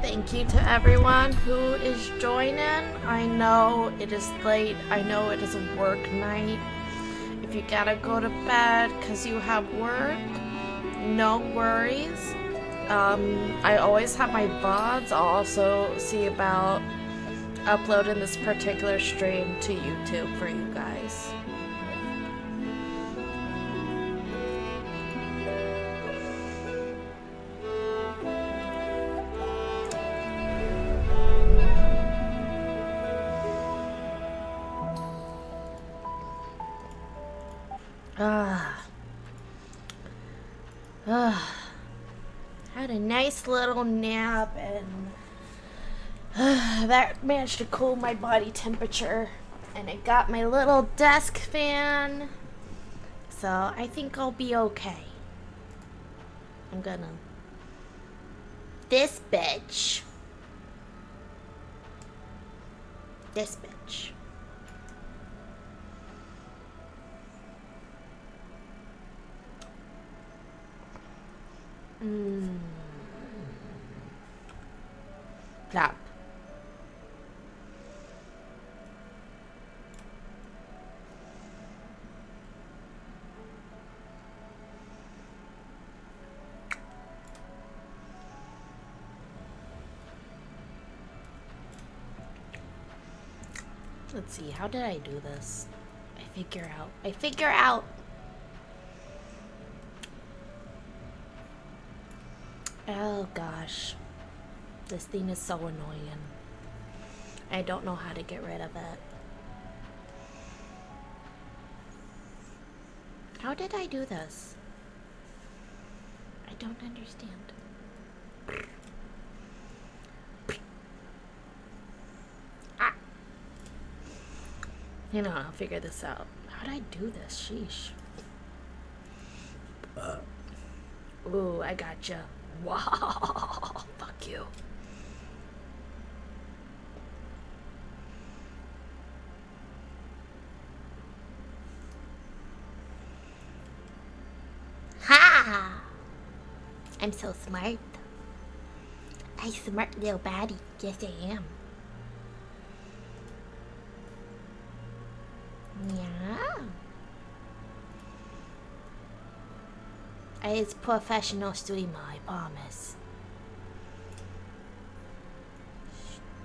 Thank you to everyone who is joining. I know it is late. I know it is a work night. If you gotta go to bed because you have work, no worries. I always have my VODs. I'll also see about uploading this particular stream to YouTube for you guys. Had a nice little nap and that managed to cool my body temperature, and I got my little desk fan, so I think I'll be okay. This bitch. Clap. Let's see, how did I do this? I figure out. Oh gosh. This thing is so annoying. I don't know how to get rid of it. How did I do this? I don't understand. I'll figure this out. How did I do this? Sheesh. Ooh, I gotcha. Wow. Fuck you. Ha! I'm so smart. I smart little baddie. Yes, I am. Yeah. It's professional streamer, I promise.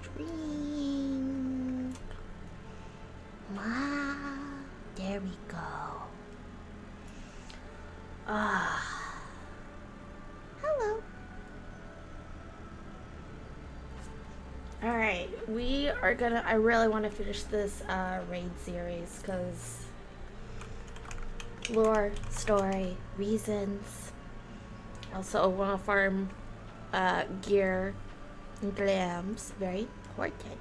Stream. There we go. Hello. Alright, I really want to finish this raid series because lore, story, reasons. Also want to farm gear and glams. Very important.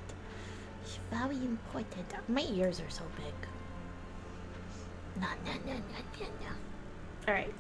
Very important. My ears are so big. No. Alright.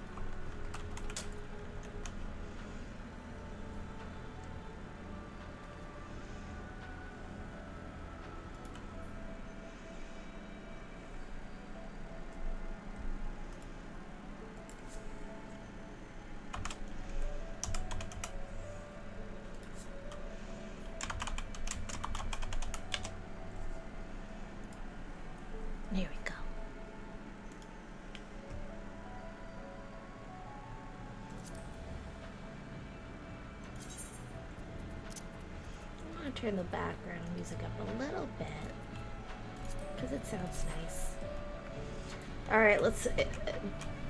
There we go. I'm going to turn the background music up a little bit because it sounds nice. Alright, let's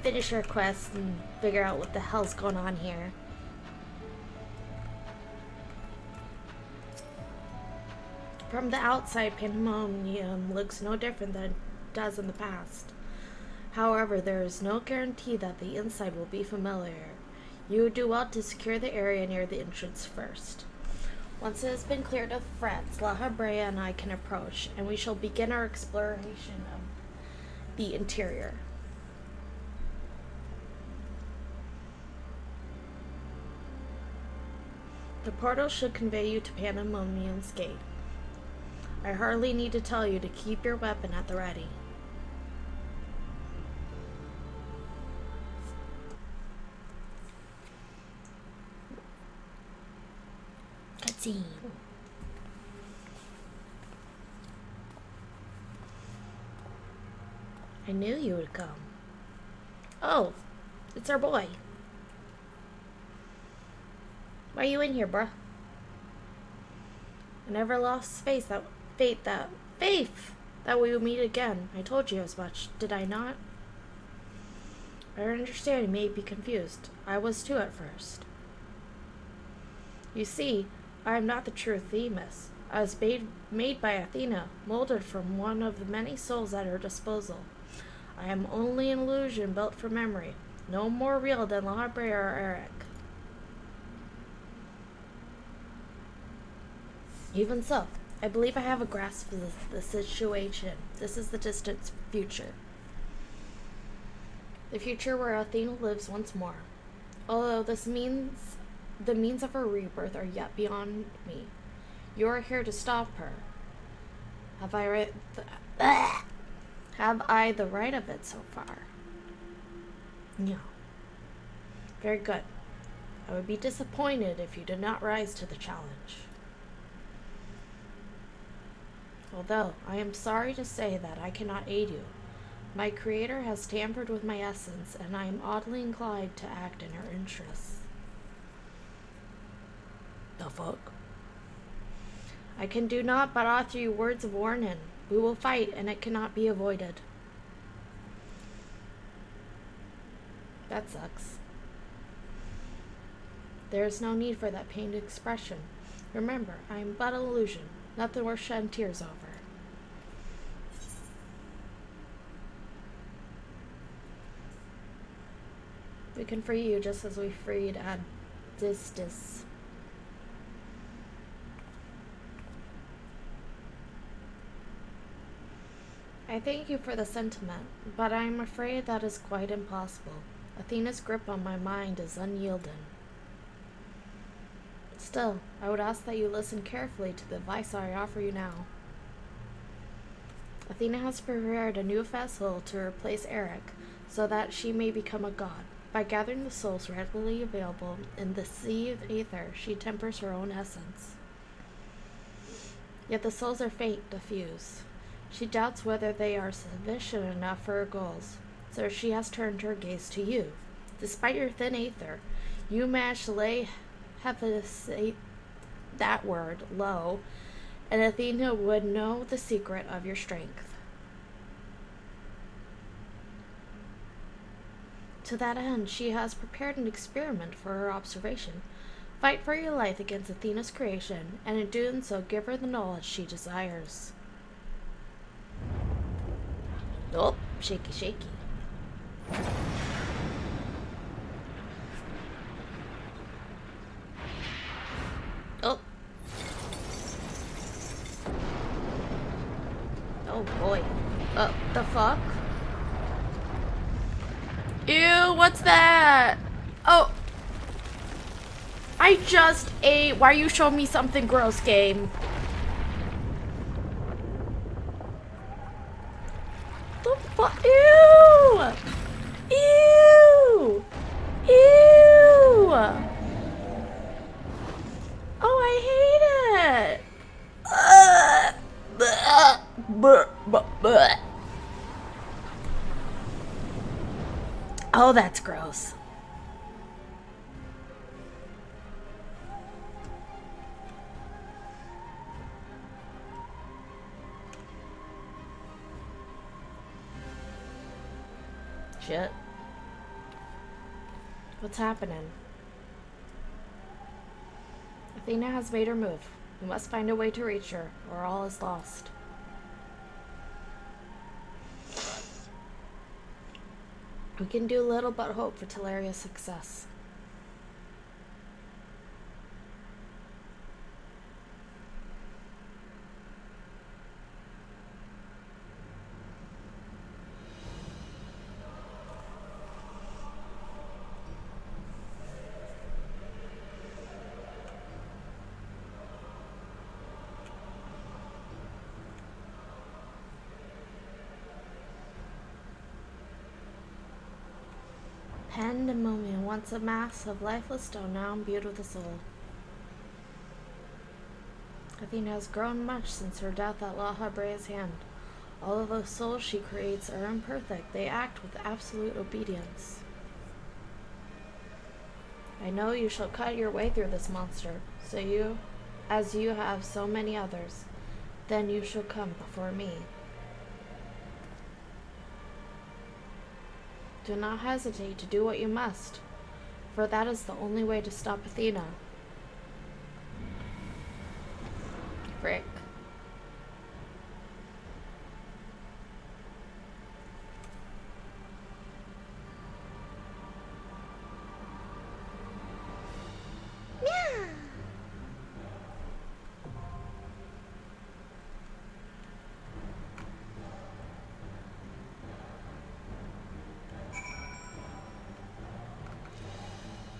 finish our quest and figure out what the hell's going on here. From the outside, Pandæmonium looks no different than it does in the past. However, there is no guarantee that the inside will be familiar. You would do well to secure the area near the entrance first. Once it has been cleared of threats, La Brea and I can approach, and we shall begin our exploration of the interior. The portal should convey you to Pandæmonium's gate. I hardly need to tell you to keep your weapon at the ready. scene. I knew you would come. Oh, it's our boy. Why are you in here, bruh? I never lost faith that we would meet again. I told you as much, did I not? I understand you may be confused. I was too at first. You see, I am not the true Themis. I was made by Athena, molded from one of the many souls at her disposal. I am only an illusion built for memory, no more real than Labre or Eric. Even so, I believe I have a grasp of the situation. This is the distant future. The future where Athena lives once more. Although the means of her rebirth are yet beyond me. You are here to stop her. Have I the right of it so far? No. Very good. I would be disappointed if you did not rise to the challenge. Although, I am sorry to say that I cannot aid you. My creator has tampered with my essence, and I am oddly inclined to act in her interests. The fuck? I can do naught but offer you words of warning. We will fight, and it cannot be avoided. That sucks. There is no need for that pained expression. Remember, I am but an illusion. Nothing worth shedding tears over. We can free you just as we freed Anabaseios. I thank you for the sentiment, but I am afraid that is quite impossible. Athena's grip on my mind is unyielding. Still, I would ask that you listen carefully to the advice I offer you now. Athena has prepared a new vessel to replace Eric, so that she may become a god. By gathering the souls readily available in the sea of aether, she tempers her own essence. Yet the souls are faint to fuse. She doubts whether they are sufficient enough for her goals, so she has turned her gaze to you. Despite your thin aether, you manage to lay that word low, and Athena would know the secret of your strength. To that end, she has prepared an experiment for her observation. Fight for your life against Athena's creation, and in doing so, give her the knowledge she desires. Oh, shaky, shaky. Oh. Oh boy. The fuck? Ew, what's that? Oh. I just ate. Why are you showing me something gross, game? The fuck? Ew! Ew! Ew! Oh, I hate it! Oh, that's gross. Shit. What's happening? Athena has made her move. We must find a way to reach her, or all is lost. We can do little but hope for Telaria's success. Pandæmonium, once a mass of lifeless stone, now imbued with a soul. Athena has grown much since her death at La Habrea's hand. Although the souls she creates are imperfect, they act with absolute obedience. I know you shall cut your way through this monster, as you have so many others. Then you shall come before me. Do not hesitate to do what you must, for that is the only way to stop Athena. Frick.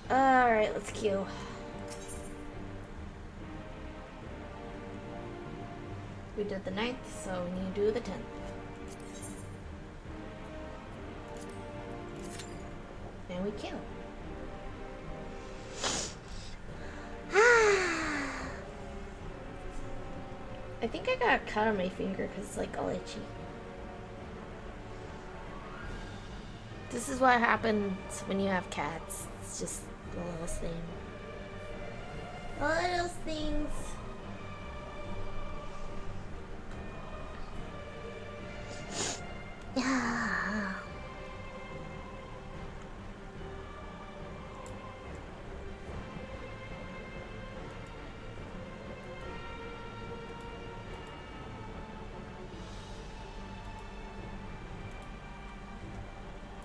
Alright, let's queue. We did the 9th, so we need to do the 10th. And we queue. I think I got a cut on my finger because it's like all itchy. This is what happens when you have cats. It's just the littlest thing. The littlest things.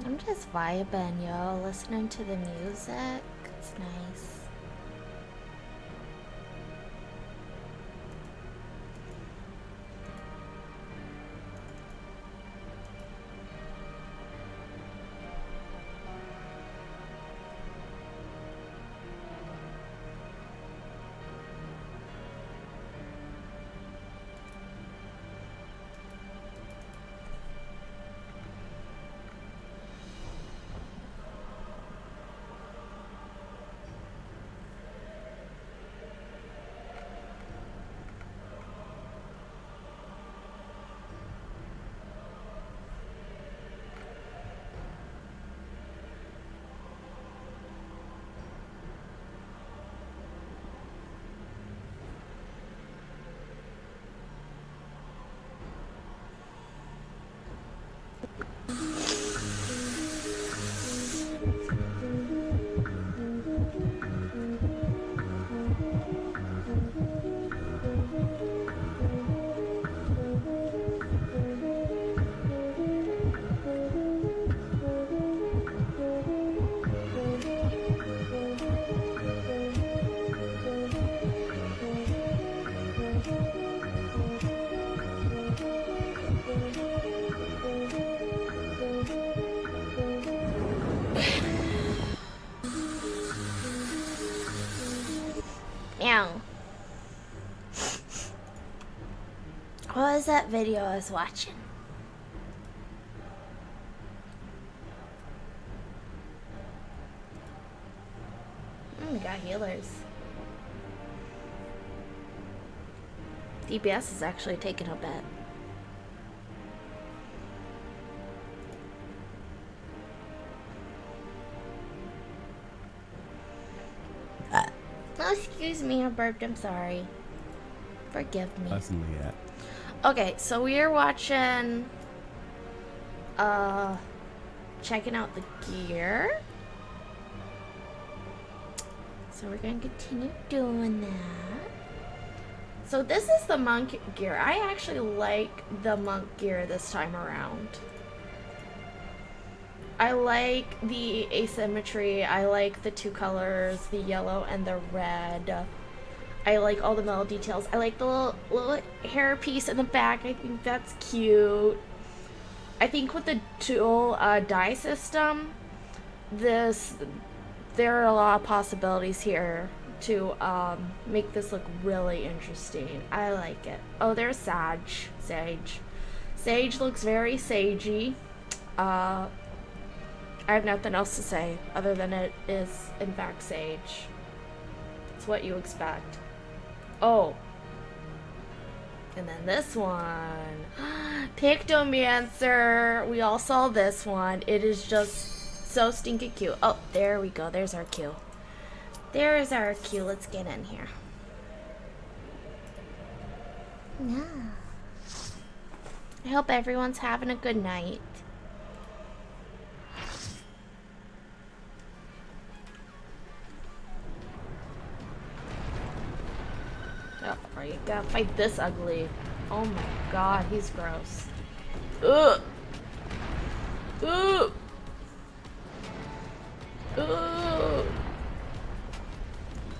I'm just vibing, yo, listening to the music. It's nice. Meow. What was that video I was watching? We got healers. DPS is actually taking a bet. Oh, excuse me, I burped. I'm sorry. Forgive me. Personally, yeah. Okay, so we are watching, checking out the gear. So we're gonna continue doing that. So this is the monk gear. I actually like the monk gear this time around. I like the asymmetry. I like the two colors, the yellow and the red. I like all the metal details. I like the little hair piece in the back. I think that's cute. I think with the dual dye system, there are a lot of possibilities here to make this look really interesting. I like it. Oh, there's Sage. Sage looks very sagey. I have nothing else to say other than it is in fact Sage. It's what you expect. Oh, And then this one. Pictomancer. We all saw this one. It is just so stinking cute. Oh, there we go. There's our cue. There's our cue. Let's get in here. Yeah. I hope everyone's having a good night. Oh, are you gonna fight this ugly? Oh my god, he's gross. Ugh! Ugh! Ugh!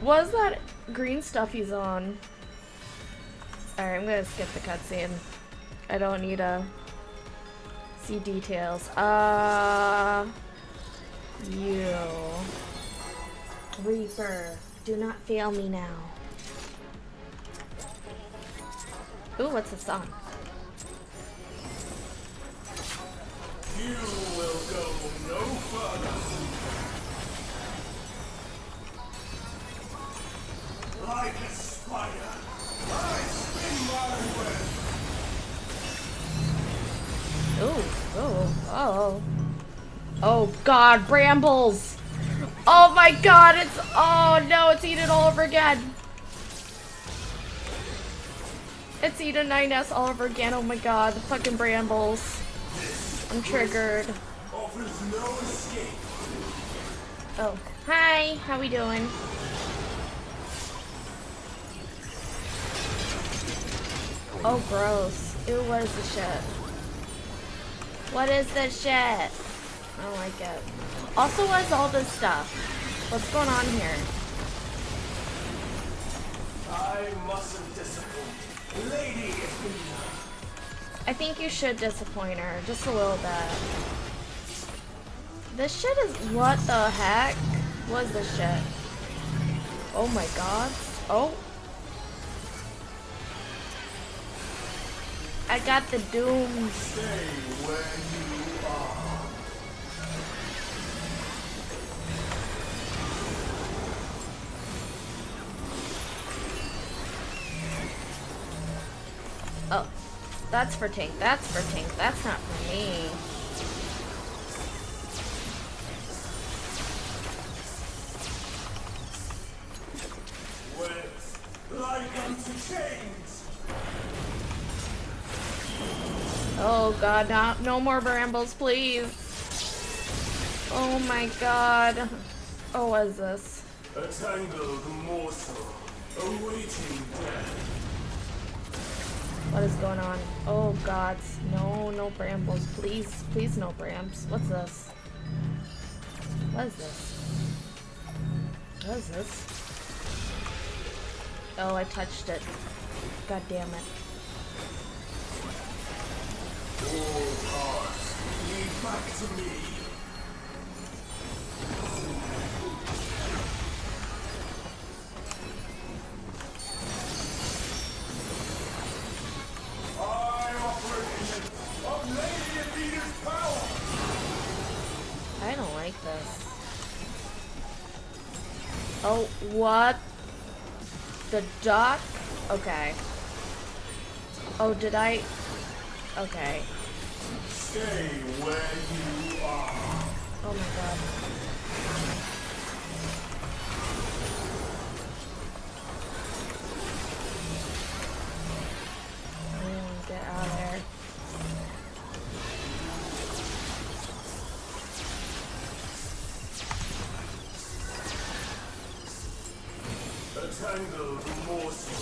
What is that green stuff he's on? Alright, I'm gonna skip the cutscene. I don't need to see details. You. Reaper, do not fail me now. Ooh, what's the song? You will go no further. Like a spider, I spin my web. Oh. Oh god, brambles! Oh my god, oh no, it's eaten all over again. It's eaten 9S all over again, oh my god, the fucking brambles. I'm triggered. Offers no escape. Oh, hi, how we doing? Oh, gross. Ew, what is this shit? What is this shit? I don't like it. Also, what is all this stuff? What's going on here? I mustn't disappoint. Lady Athena. I think you should disappoint her, just a little bit. This shit is, what the heck? What is this shit? Oh my god. Oh. I got the doom. Stay where you are. Oh, that's for Tink. That's for Tink. That's not for me. Wet, like unto chains. Oh god, no more brambles, please. Oh my god. Oh, what is this? A tangled morsel, awaiting death. What is going on? Oh god, no brambles, please, please no brams. What's this? What is this? What is this? Oh, I touched it. God damn it. All paths lead back to me. I operate of Lady Athena's power. I don't like this. Oh, what? The duck? Okay. Oh, did I? Okay. Stay where you are. Oh my god. Get out of there. A tangled morsel,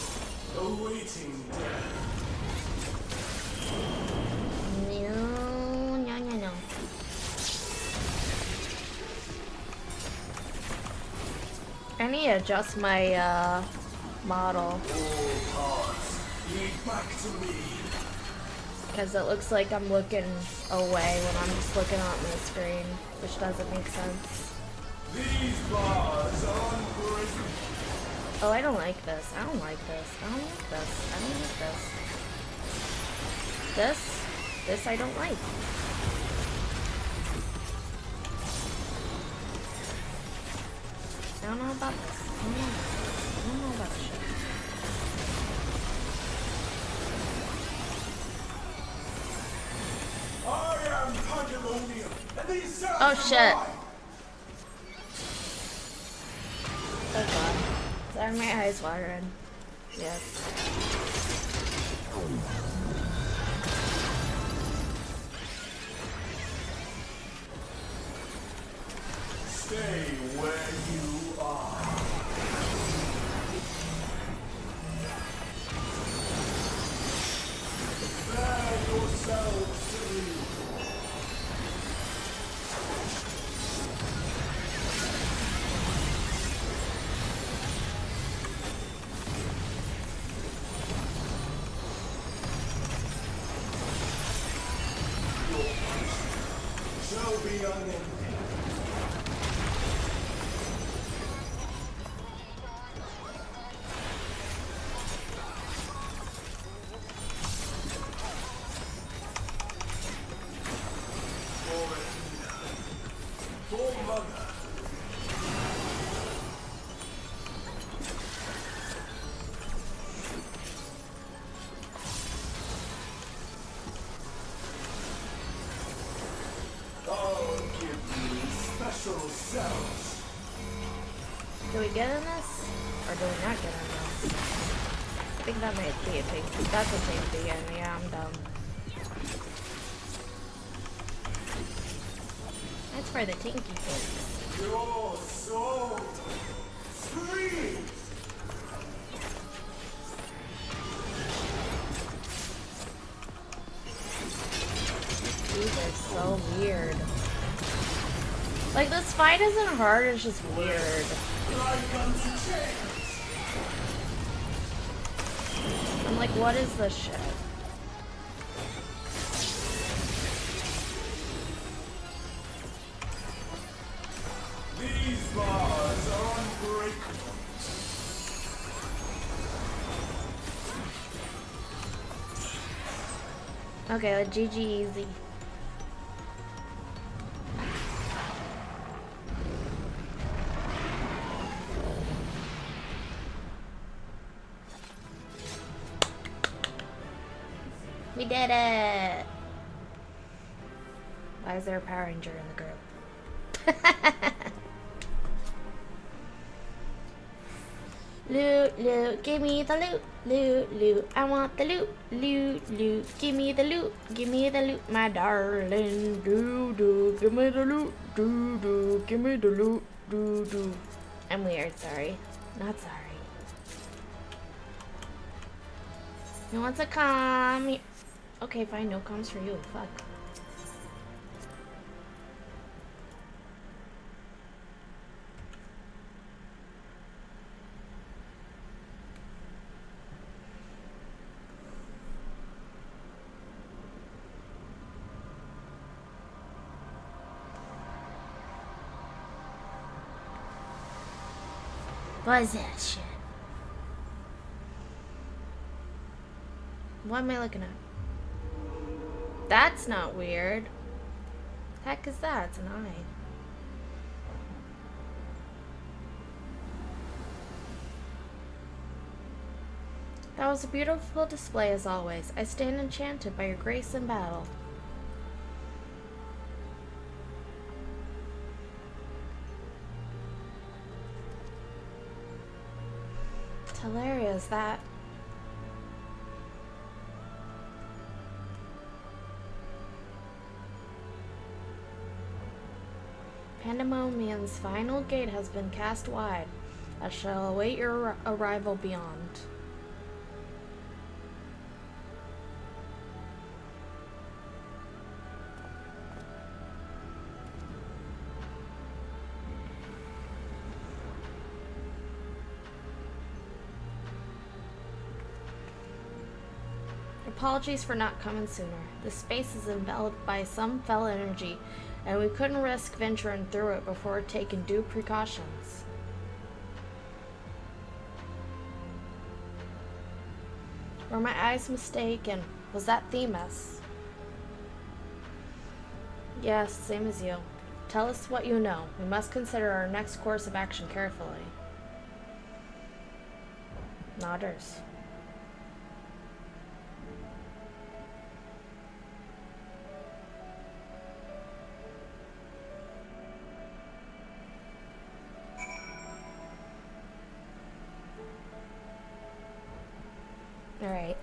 awaiting death. No. I need to adjust my model All paths lead back to me. because it looks like I'm looking away when I'm just looking at my screen, which doesn't make sense. These bars are unbreakable. Oh, I don't like this. I don't like this. I don't like this. I don't like this. This I don't like. I don't know about this. I don't know about this shit. Oh shit. Oh god. Sorry, my eyes watering. Yes. Stay where you are. Bear yourselves serene. Your punishment shall be unending. For mother. Oh, give me special cells. Do we get in this? Or do we not get in this? I think that might be a pig. That's a pig again. Yeah, I'm dumb. That's for the tinky pigs. Your soul screams. These are so weird. Like, this fight isn't hard, it's just weird. Like unto chains. I'm like, what is this shit? These bars are unbreakable. Okay, like, GG easy. We did it! Why is there a Power Ranger in the group? Loot, loot, give me the loot, loot, loot. I want the loot, loot, loot. Give me the loot, my darling. Do, do, give me the loot, do, do, give me the loot, do, do. I'm weird, sorry. Not sorry. Who wants to come? Okay, fine, no comms for you. Fuck. What is that shit? What am I looking at? That's not weird. Heck is that? It's an eye. That was a beautiful display as always. I stand enchanted by your grace in battle. Teleria, is that? Pandæmonium's final gate has been cast wide. I shall await your arrival beyond. Apologies for not coming sooner. This space is enveloped by some fell energy, and we couldn't risk venturing through it before taking due precautions. Were my eyes mistaken? Was that Themis? Yes, same as you. Tell us what you know. We must consider our next course of action carefully. Nodders.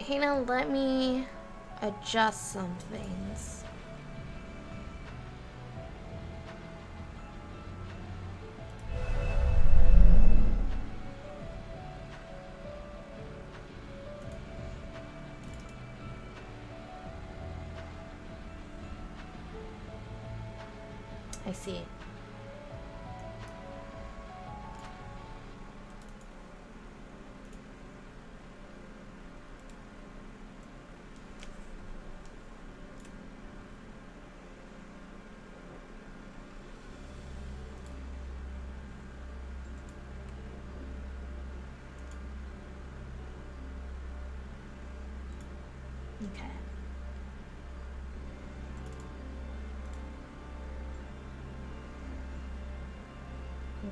hang on, let me adjust some things. I see. Okay.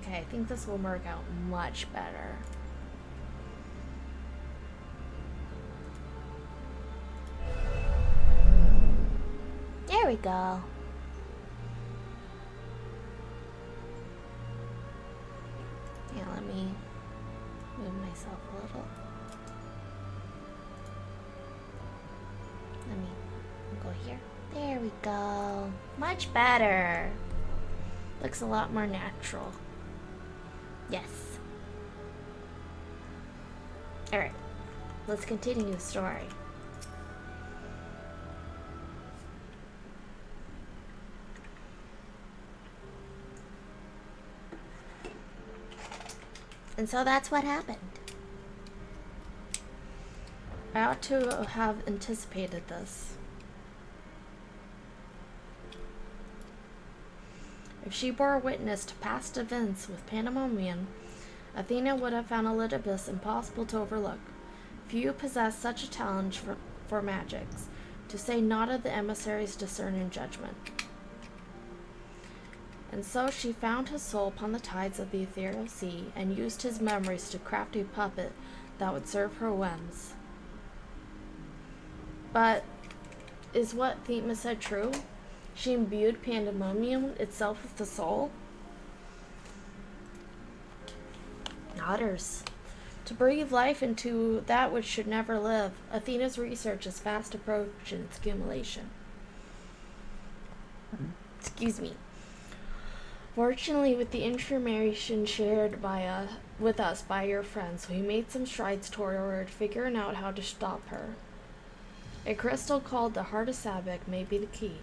Okay, I think this will work out much better. There we go. Yeah, let me move myself a little. Let me go here. There we go. Much better. Looks a lot more natural. Yes. Alright. Let's continue the story. And so that's what happened. I ought to have anticipated this. If she bore witness to past events with Pandæmonium, Athena would have found Olympus impossible to overlook. Few possess such a talent for magics, to say naught of the emissary's discerning judgment. And so she found his soul upon the tides of the ethereal sea, and used his memories to craft a puppet that would serve her whims. But is what Themis said true? She imbued Pandæmonium itself with the soul? Otters. To breathe life into that which should never live, Athena's research is fast approaching its accumulation. Excuse me. Fortunately, with the information shared with us by your friends, we made some strides toward figuring out how to stop her. A crystal called the Heart of Sabbac may be the key.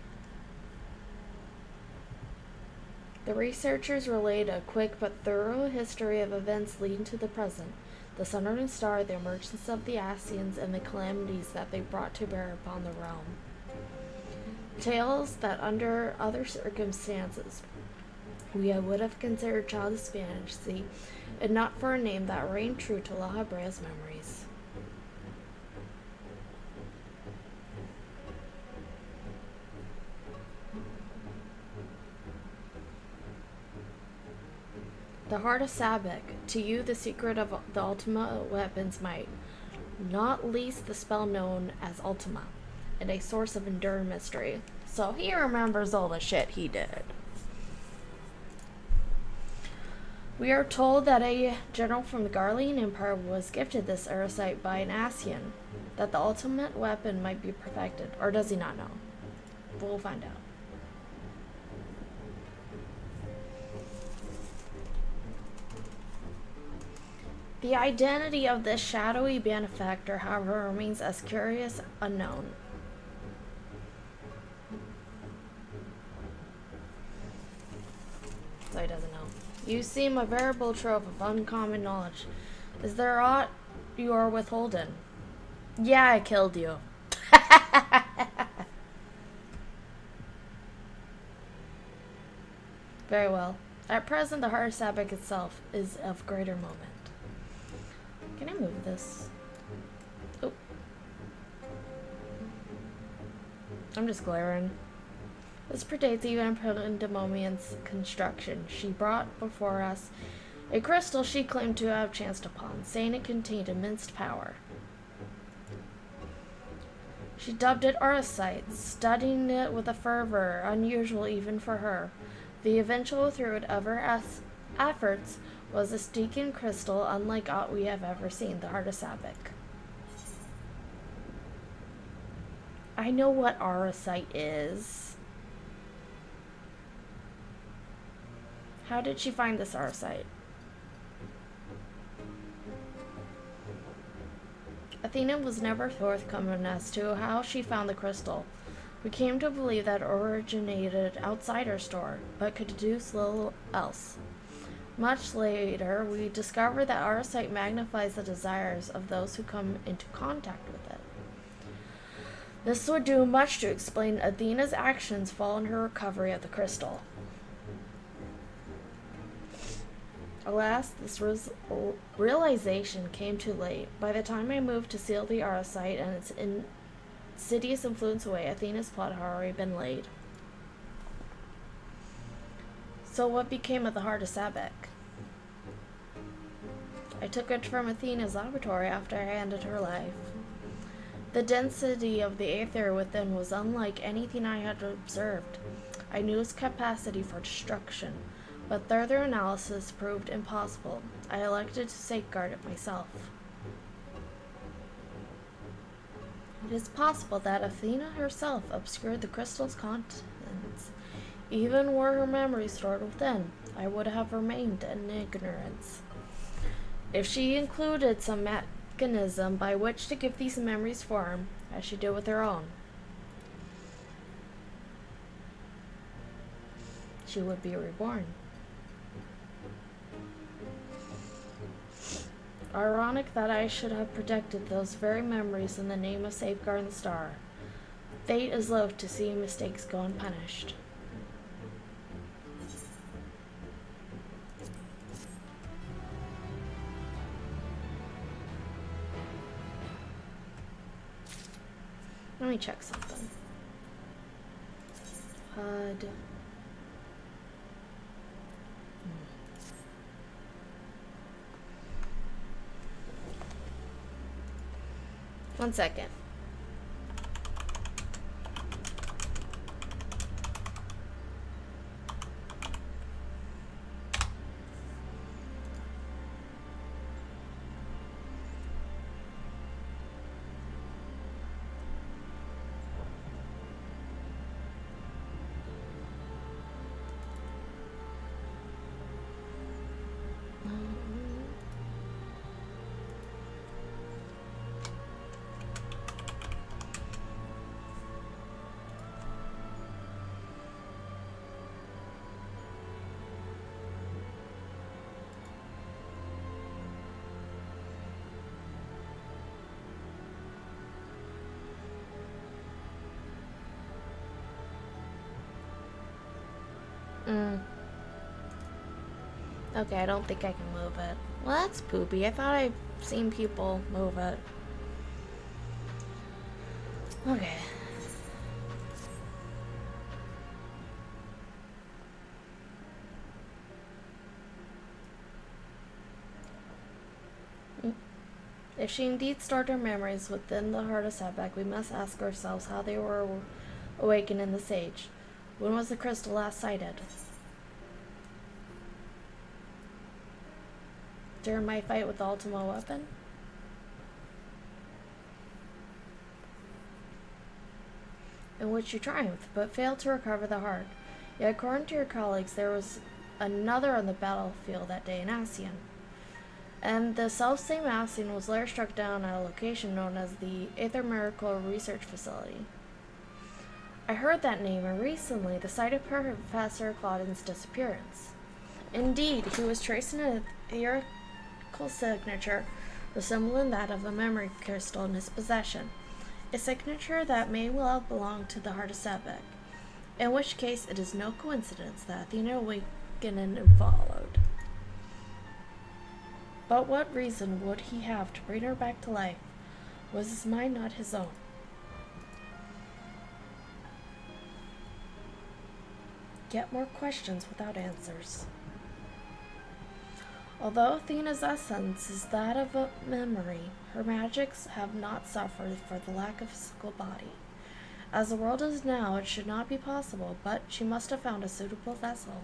The researchers relayed a quick but thorough history of events leading to the present, the sun and star, the emergence of the Asians, and the calamities that they brought to bear upon the realm. Tales that under other circumstances we would have considered childish fantasy, and not for a name that reigned true to La Habrea's memories. The Heart of Sabbac, to you the secret of the ultimate weapon's might, not least the spell known as Ultima, and a source of enduring mystery. So he remembers all the shit he did. We are told that a general from the Garlean Empire was gifted this erosite by an Asian, that the ultimate weapon might be perfected, or does he not know? We'll find out. The identity of this shadowy benefactor, however, remains as curious unknown. So he doesn't know. You seem a veritable trove of uncommon knowledge. Is there aught you are withholding? Yeah, I killed you. Very well. At present, the Heart of Sabbac itself is of greater moment. Can I move this? Oh. I'm just glaring. This predates even Pandæmonium's construction. She brought before us a crystal she claimed to have chanced upon, saying it contained immense power. She dubbed it Arcite, studying it with a fervor unusual even for her. The eventual fruit of her efforts was a Stygian crystal unlike aught we have ever seen, the Heart of Sabbac. I know what Arasite is. How did she find this Arasite? Athena was never forthcoming as to how she found the crystal. We came to believe that it originated outside her store, but could deduce little else. Much later, we discovered that Arasite magnifies the desires of those who come into contact with it. This would do much to explain Athena's actions following her recovery of the crystal. Alas, this realization came too late. By the time I moved to seal the Arasite and its insidious influence away, Athena's plot had already been laid. So what became of the heart of Sabek? I took it from Athena's laboratory after I ended her life. The density of the aether within was unlike anything I had observed. I knew its capacity for destruction, but further analysis proved impossible. I elected to safeguard it myself. It is possible that Athena herself obscured the crystal's contents. Even were her memories stored within, I would have remained in ignorance. If she included some mechanism by which to give these memories form, as she did with her own, she would be reborn. Ironic that I should have protected those very memories in the name of safeguarding the star. Fate is loath to see mistakes go unpunished. Let me check something. HUD. One second. Okay, I don't think I can move it. Well, that's poopy. I thought I'd seen people move it. Okay. If she indeed stored her memories within the heart of Sabek, we must ask ourselves how they were awakened in this age. When was the crystal last sighted? During my fight with the Ultima weapon? In which you triumphed, but failed to recover the heart. Yet according to your colleagues, there was another on the battlefield that day in Ascian. And the self-same Ascian was later struck down at a location known as the Aether Miracle Research Facility. I heard that name, and recently the site of Professor Claudin's disappearance. Indeed, he was tracing an etherical signature resembling that of a memory crystal in his possession, a signature that may well belong to the heart of Sabek, in which case it is no coincidence that Athena awakened and followed. But what reason would he have to bring her back to life? Was his mind not his own? Yet more questions without answers. Although Athena's essence is that of a memory, her magics have not suffered for the lack of physical body. As the world is now, it should not be possible, but she must have found a suitable vessel.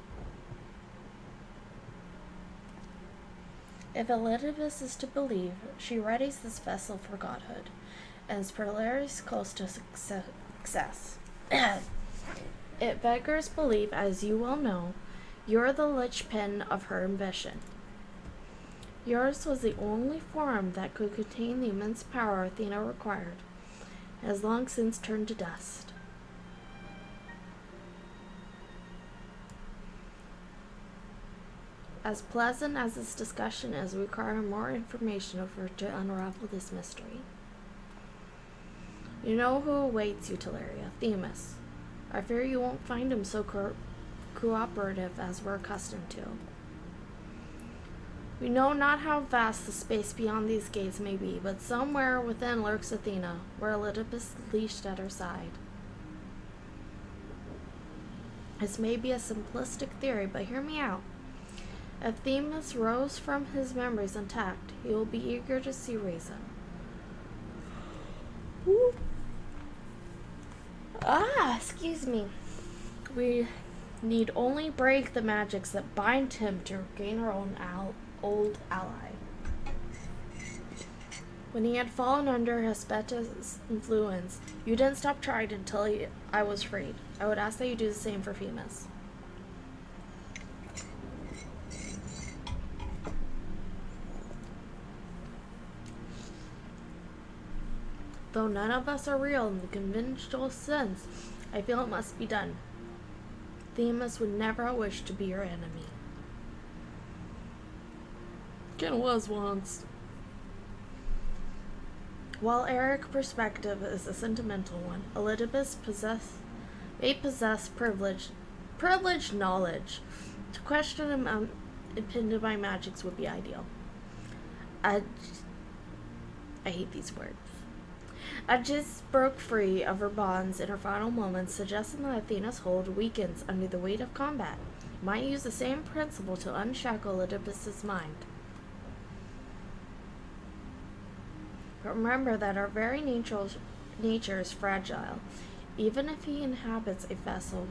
If Elidibus is to believe, she readies this vessel for godhood, and is Polaris close to access. It beggars belief, as you well know, you're the linchpin of her ambition. Yours was the only form that could contain the immense power Athena required, and has long since turned to dust. As pleasant as this discussion is, we require more information over to unravel this mystery. You know who awaits you, Teleria, Themis. I fear you won't find him so cooperative as we're accustomed to. We know not how vast the space beyond these gates may be, but somewhere within lurks Athena, where Olympus leashed at her side. This may be a simplistic theory, but hear me out. If Themis rose from his memories intact, he will be eager to see reason. Woo. Excuse me. We need only break the magics that bind him to regain our own old ally. When he had fallen under Hespata's influence, you didn't stop trying until I was freed. I would ask that you do the same for Themis. Though none of us are real in the conventional sense, I feel it must be done. Themis would never wish to be your enemy. Kinda was once. While Eric's perspective is a sentimental one, Elidibus may possess privileged knowledge. To question him impeded by magics would be ideal. I hate these words. Agis broke free of her bonds in her final moments, suggesting that Athena's hold weakens under the weight of combat. Might use the same principle to unshackle Oedipus's mind. But remember that our very nature is fragile. Even if he inhabits a vessel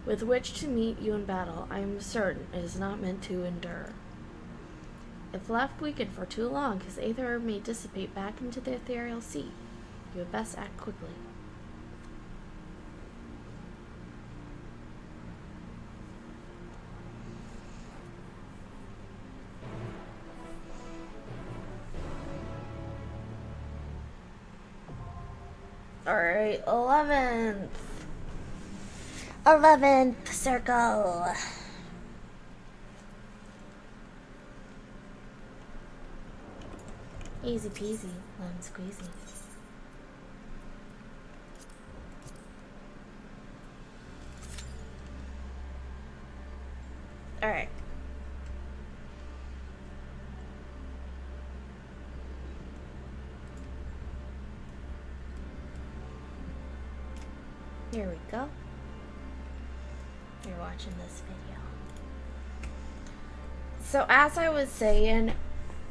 with which to meet you in battle, I am certain it is not meant to endure. If left weakened for too long, his aether may dissipate back into the ethereal sea. You had best act quickly. Alright, 11th circle. Easy peasy, lemon squeezy. Alright. Here we go. You're watching this video. So as I was saying,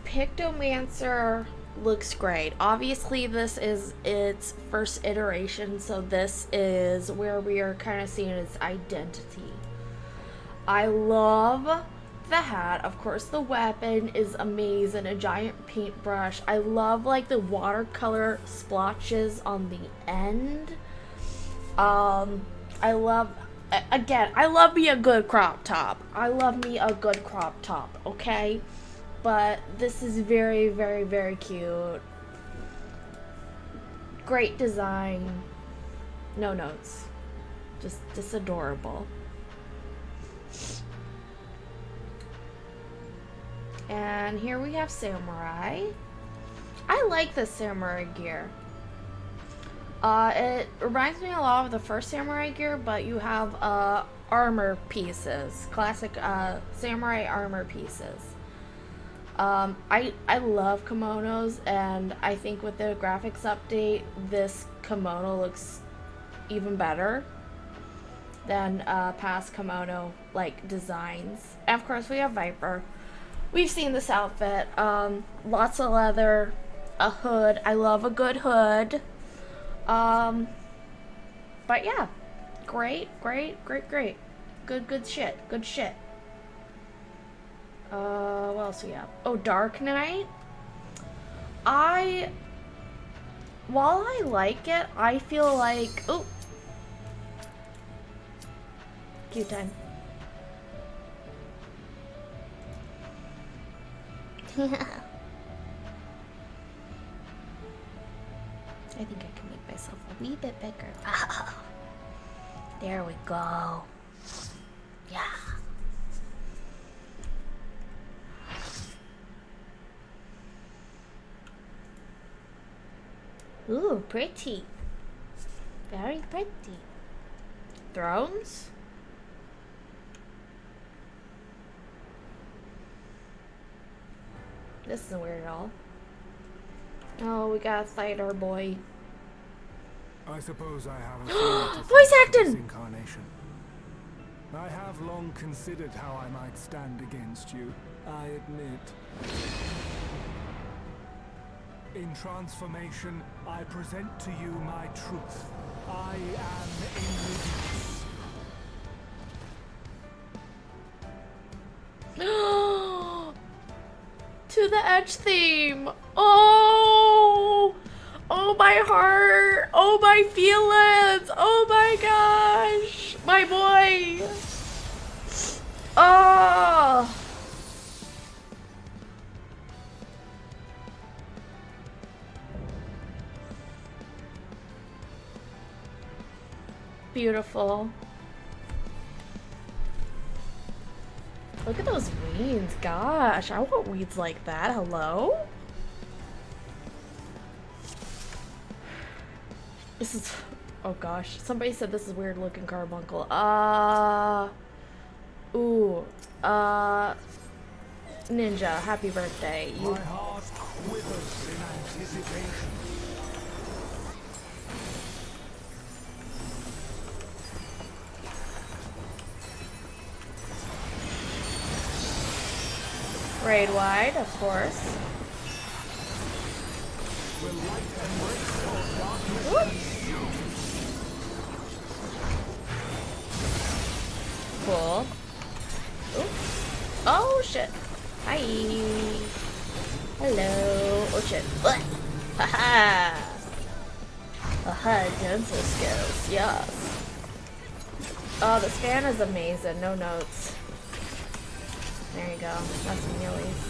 Pictomancer looks great. Obviously this is its first iteration, so this is where we are kind of seeing its identity. I love the hat. Of course the weapon is amazing, a giant paintbrush. I love like the watercolor splotches on the end. I love me a good crop top. Okay? But this is very, very, very cute. Great design. No notes. Just adorable. And here we have samurai. I like this samurai gear. It reminds me a lot of the first samurai gear, but you have armor pieces, classic samurai armor pieces. I love kimonos, and I think with the graphics update, this kimono looks even better than past kimono like designs. And of course we have Viper. We've seen this outfit. Lots of leather, a hood. I love a good hood. But yeah, great. Good shit. What else we have? Oh, Dark Knight. I while I like it, I feel like, oh, cue time. I think I can make myself a wee bit bigger. There we go. Yeah. Ooh, pretty. Very pretty. Thrones? This isn't weird at all. Oh, we gotta fight our boy. I suppose I have a Voice acting! incarnation. I have long considered how I might stand against you, I admit. In transformation, I present to you my truth. I am Invidious. To the Edge theme. Oh! Oh my heart. Oh my feelings. Oh my gosh. My boy. Oh. Beautiful. Look at those wings. Gosh, I want weeds like that. Hello? This is... Oh gosh. Somebody said this is weird looking carbuncle. Ooh. Ninja, happy birthday. You... My heart quivers in anticipation. Raid wide, of course. Will light embrace or darkness Whoop. consume? Cool. Ooh. Oh shit. Hi. Hello. Oh shit. Haha. Aha, dental skills. Yes. Oh, this fan is amazing. No notes. There you go. That's some mealies.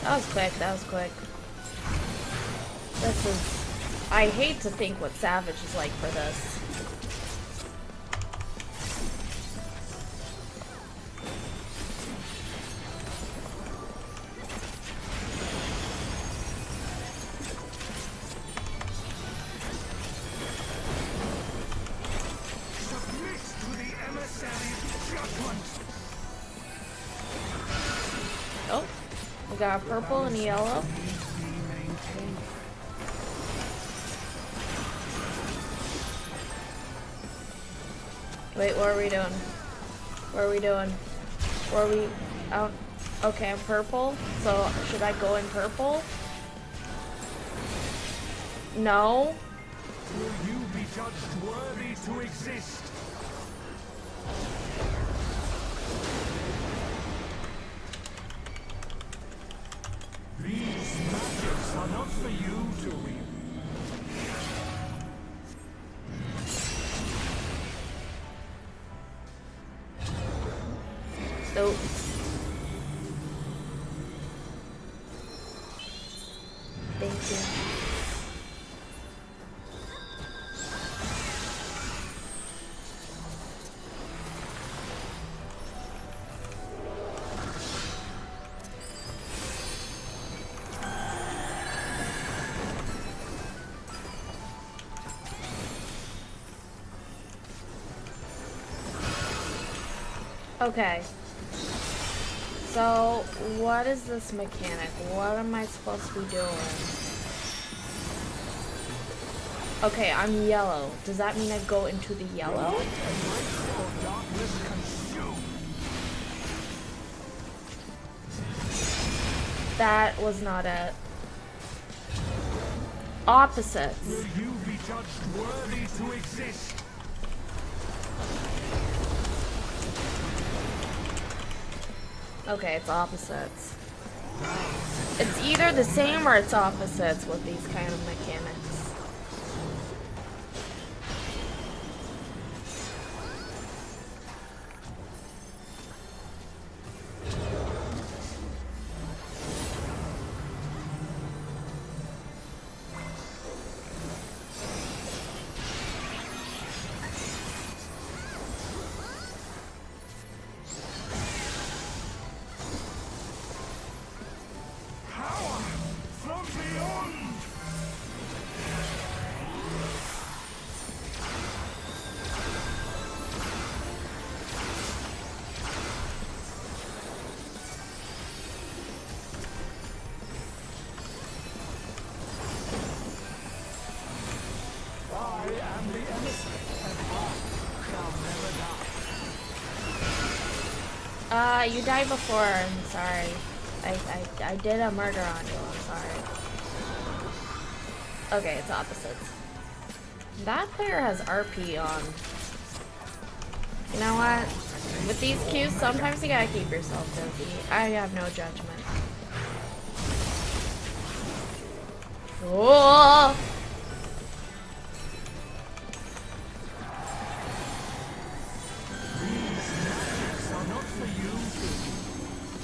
That was quick. That was quick. This is... I hate to think what Savage is like for this. Submit to the emissary's judgment. Oh, we got a purple and a yellow. Wait, what are we doing? What are we doing? What are we... Oh, okay, I'm purple. So, should I go in purple? No? Will you be judged worthy to exist? These magics are not for you to wield. Oh. Thank you. Okay. So, what is this mechanic? What am I supposed to be doing? Okay, I'm yellow. Does that mean I go into the yellow? That was not it. Opposites. Will you be judged worthy to exist? Okay, it's opposites. It's either the same or it's opposites with these kind of mechanics. You died before. I'm sorry. I did a murder on you. I'm sorry. Okay, it's opposites. That player has RP on. You know what? With these queues, sometimes you gotta keep yourself busy. I have no judgment. Oh!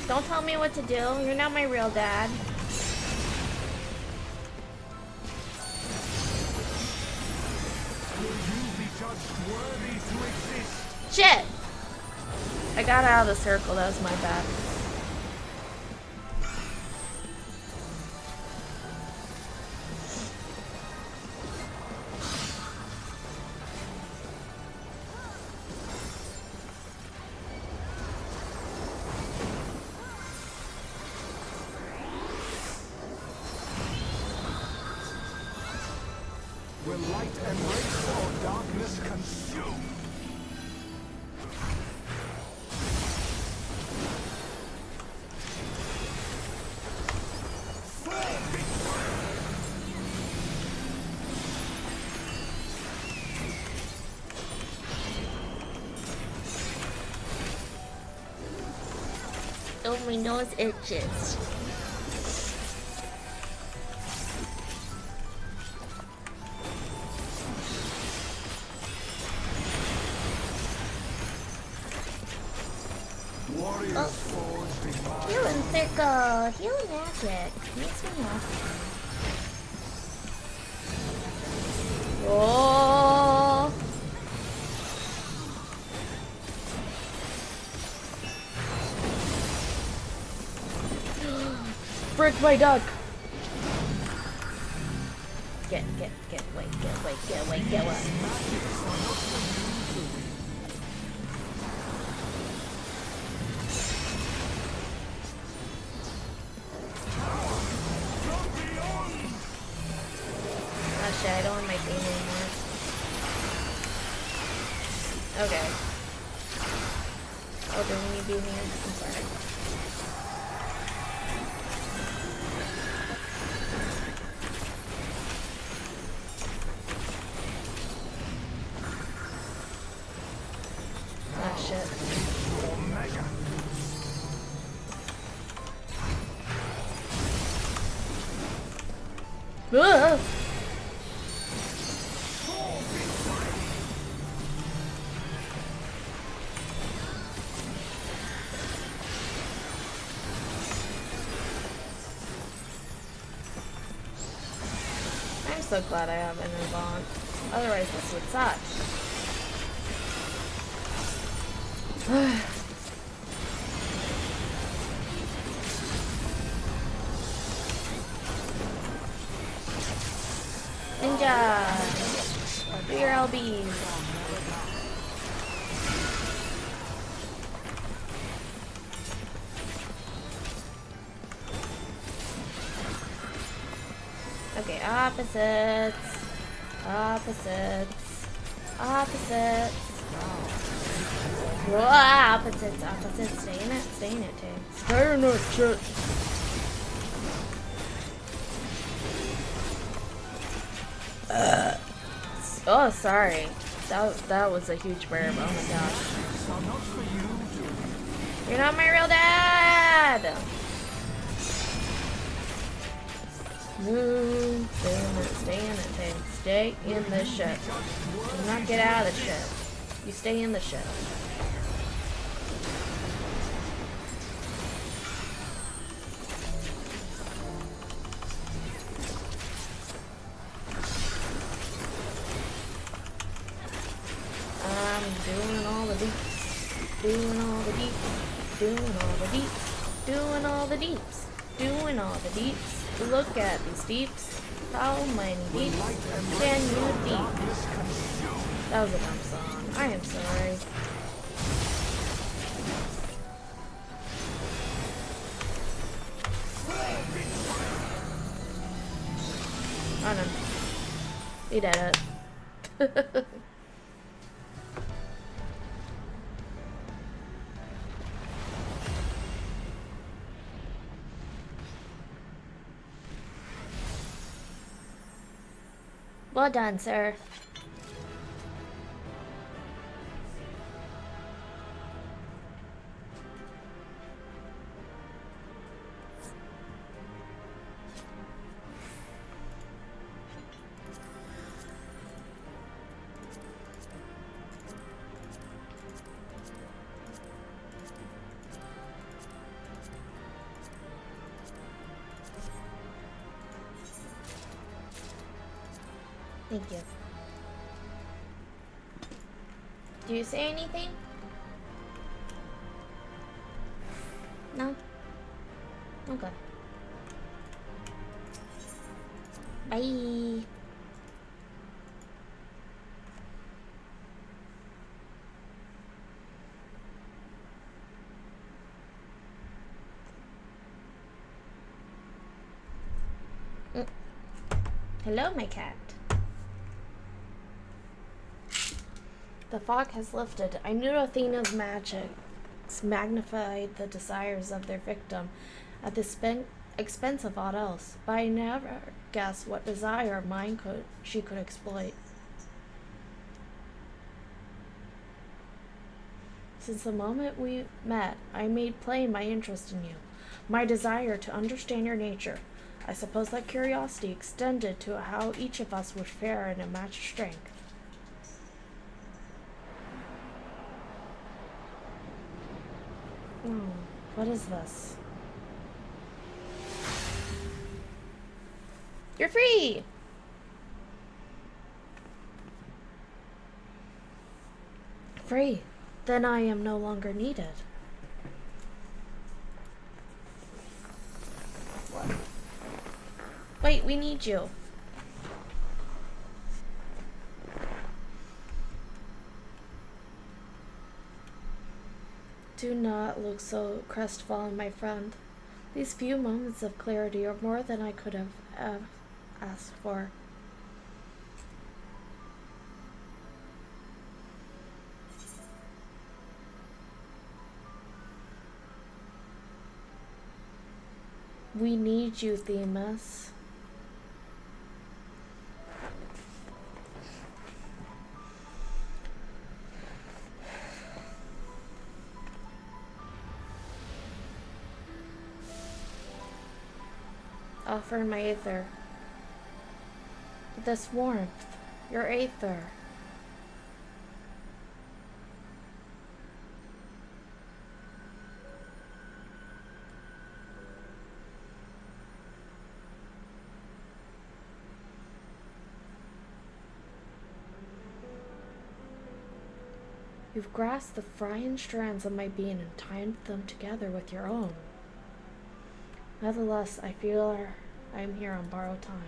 Don't tell me what to do. You're not my real dad. Shit! I got out of the circle. That was my bad. Will light embrace or darkness consume? Oh, my nose itches. Healing pickle, healing magic. Makes me happy. Oh! Frick my duck! Get away. Oh shit, I don't want my thing anymore. Okay. Oh, do we need to be here? I'm sorry. Ah, shit. Ugh. I'm so glad I have Enerbond. Otherwise this would suck. Ninja! Do your LBs. Okay, opposites. Whoa, opposites. Stay in it, Tim. Stay in it, shit. Oh, sorry. That was a huge burp. Oh my gosh. You're not my real dad! Stay in it, Tim. Stay in the ship. Do not get out of the ship. You stay in the ship. I'm doing all the deeps. Doing all the deeps. Doing all the deeps. Doing all the deeps. Doing all the deeps. Look at these deeps. How many deeps can you deep? That was a dumb song. I am sorry. Oh no. He did it. Well done, sir. Thank you. Do you say anything? No? Okay. Bye. Hello, my cat. The fog has lifted. I knew Athena's magics magnified the desires of their victim at the expense of aught else, but I never guessed what desire of mine she could exploit. Since the moment we met, I made plain my interest in you, my desire to understand your nature. I suppose that curiosity extended to how each of us would fare in a match of strength. Oh, what is this? You're free! Free. Then I am no longer needed. What? Wait, we need you. Do not look so crestfallen, my friend. These few moments of clarity are more than I could have asked for. We need you, Themis. Offer my aether. This warmth, your aether. You've grasped the frying strands of my being and tied them together with your own. Nevertheless, I feel I'm here on borrowed time.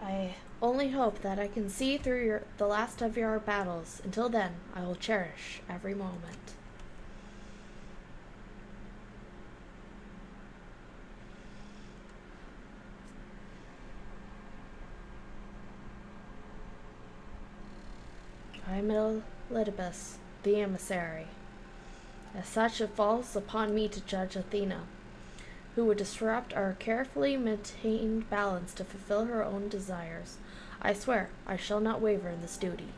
I only hope that I can see through the last of your battles. Until then, I will cherish every moment. I am Elidibus, the emissary. As such, it falls upon me to judge Athena, who would disrupt our carefully maintained balance to fulfill her own desires. I swear, I shall not waver in this duty.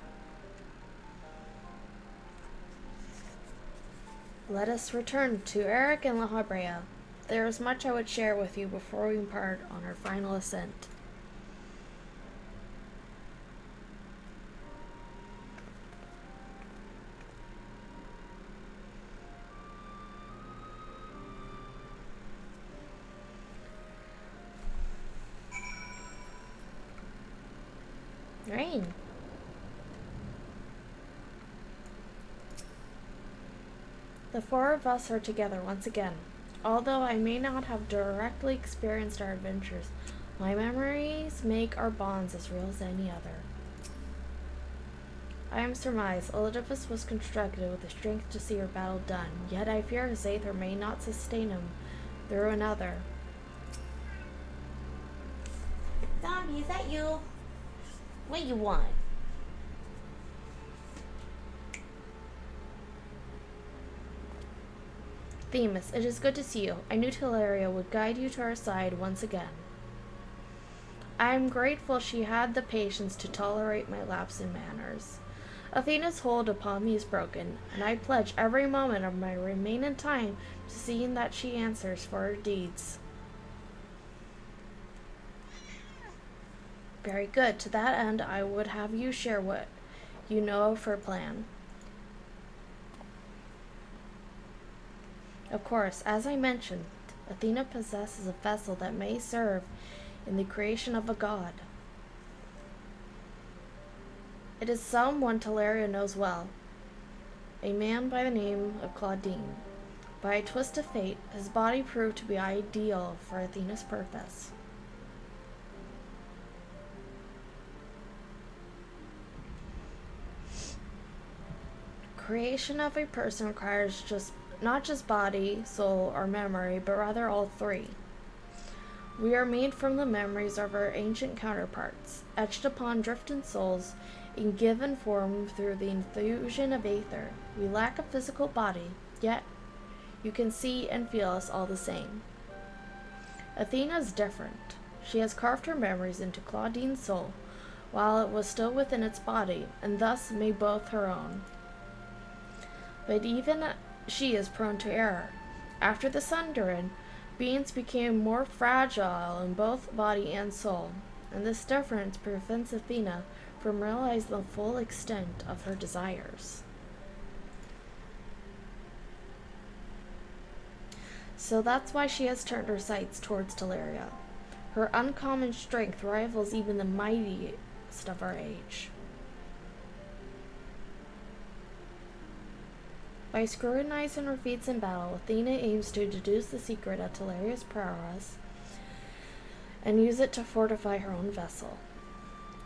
Let us return to Eric and La Habrea. There is much I would share with you before we part on our final ascent. Rain. The four of us are together once again. Although I may not have directly experienced our adventures, my memories make our bonds as real as any other. I am surmised Elidibus was constructed with the strength to see her battle done, yet I fear his aether may not sustain him through another. Zombie, is that you? What do you want? Themis, it is good to see you. I knew Teleria would guide you to our side once again. I am grateful she had the patience to tolerate my lapse in manners. Athena's hold upon me is broken, and I pledge every moment of my remaining time to seeing that she answers for her deeds. Very good. To that end, I would have you share what you know of her plan. Of course, as I mentioned, Athena possesses a vessel that may serve in the creation of a god. It is someone Teleria knows well, a man by the name of Claudine. By a twist of fate, his body proved to be ideal for Athena's purpose. Creation of a person requires not just body, soul, or memory, but rather all three. We are made from the memories of our ancient counterparts, etched upon drifting souls and given form through the infusion of aether. We lack a physical body, yet you can see and feel us all the same. Athena is different. She has carved her memories into Claudine's soul, while it was still within its body, and thus made both her own. But even she is prone to error. After the sundering, beings became more fragile in both body and soul, and this difference prevents Athena from realizing the full extent of her desires. So that's why she has turned her sights towards Teleria. Her uncommon strength rivals even the mightiest of our age. By scrutinizing her feats in battle, Athena aims to deduce the secret of Teleria's prowess and use it to fortify her own vessel.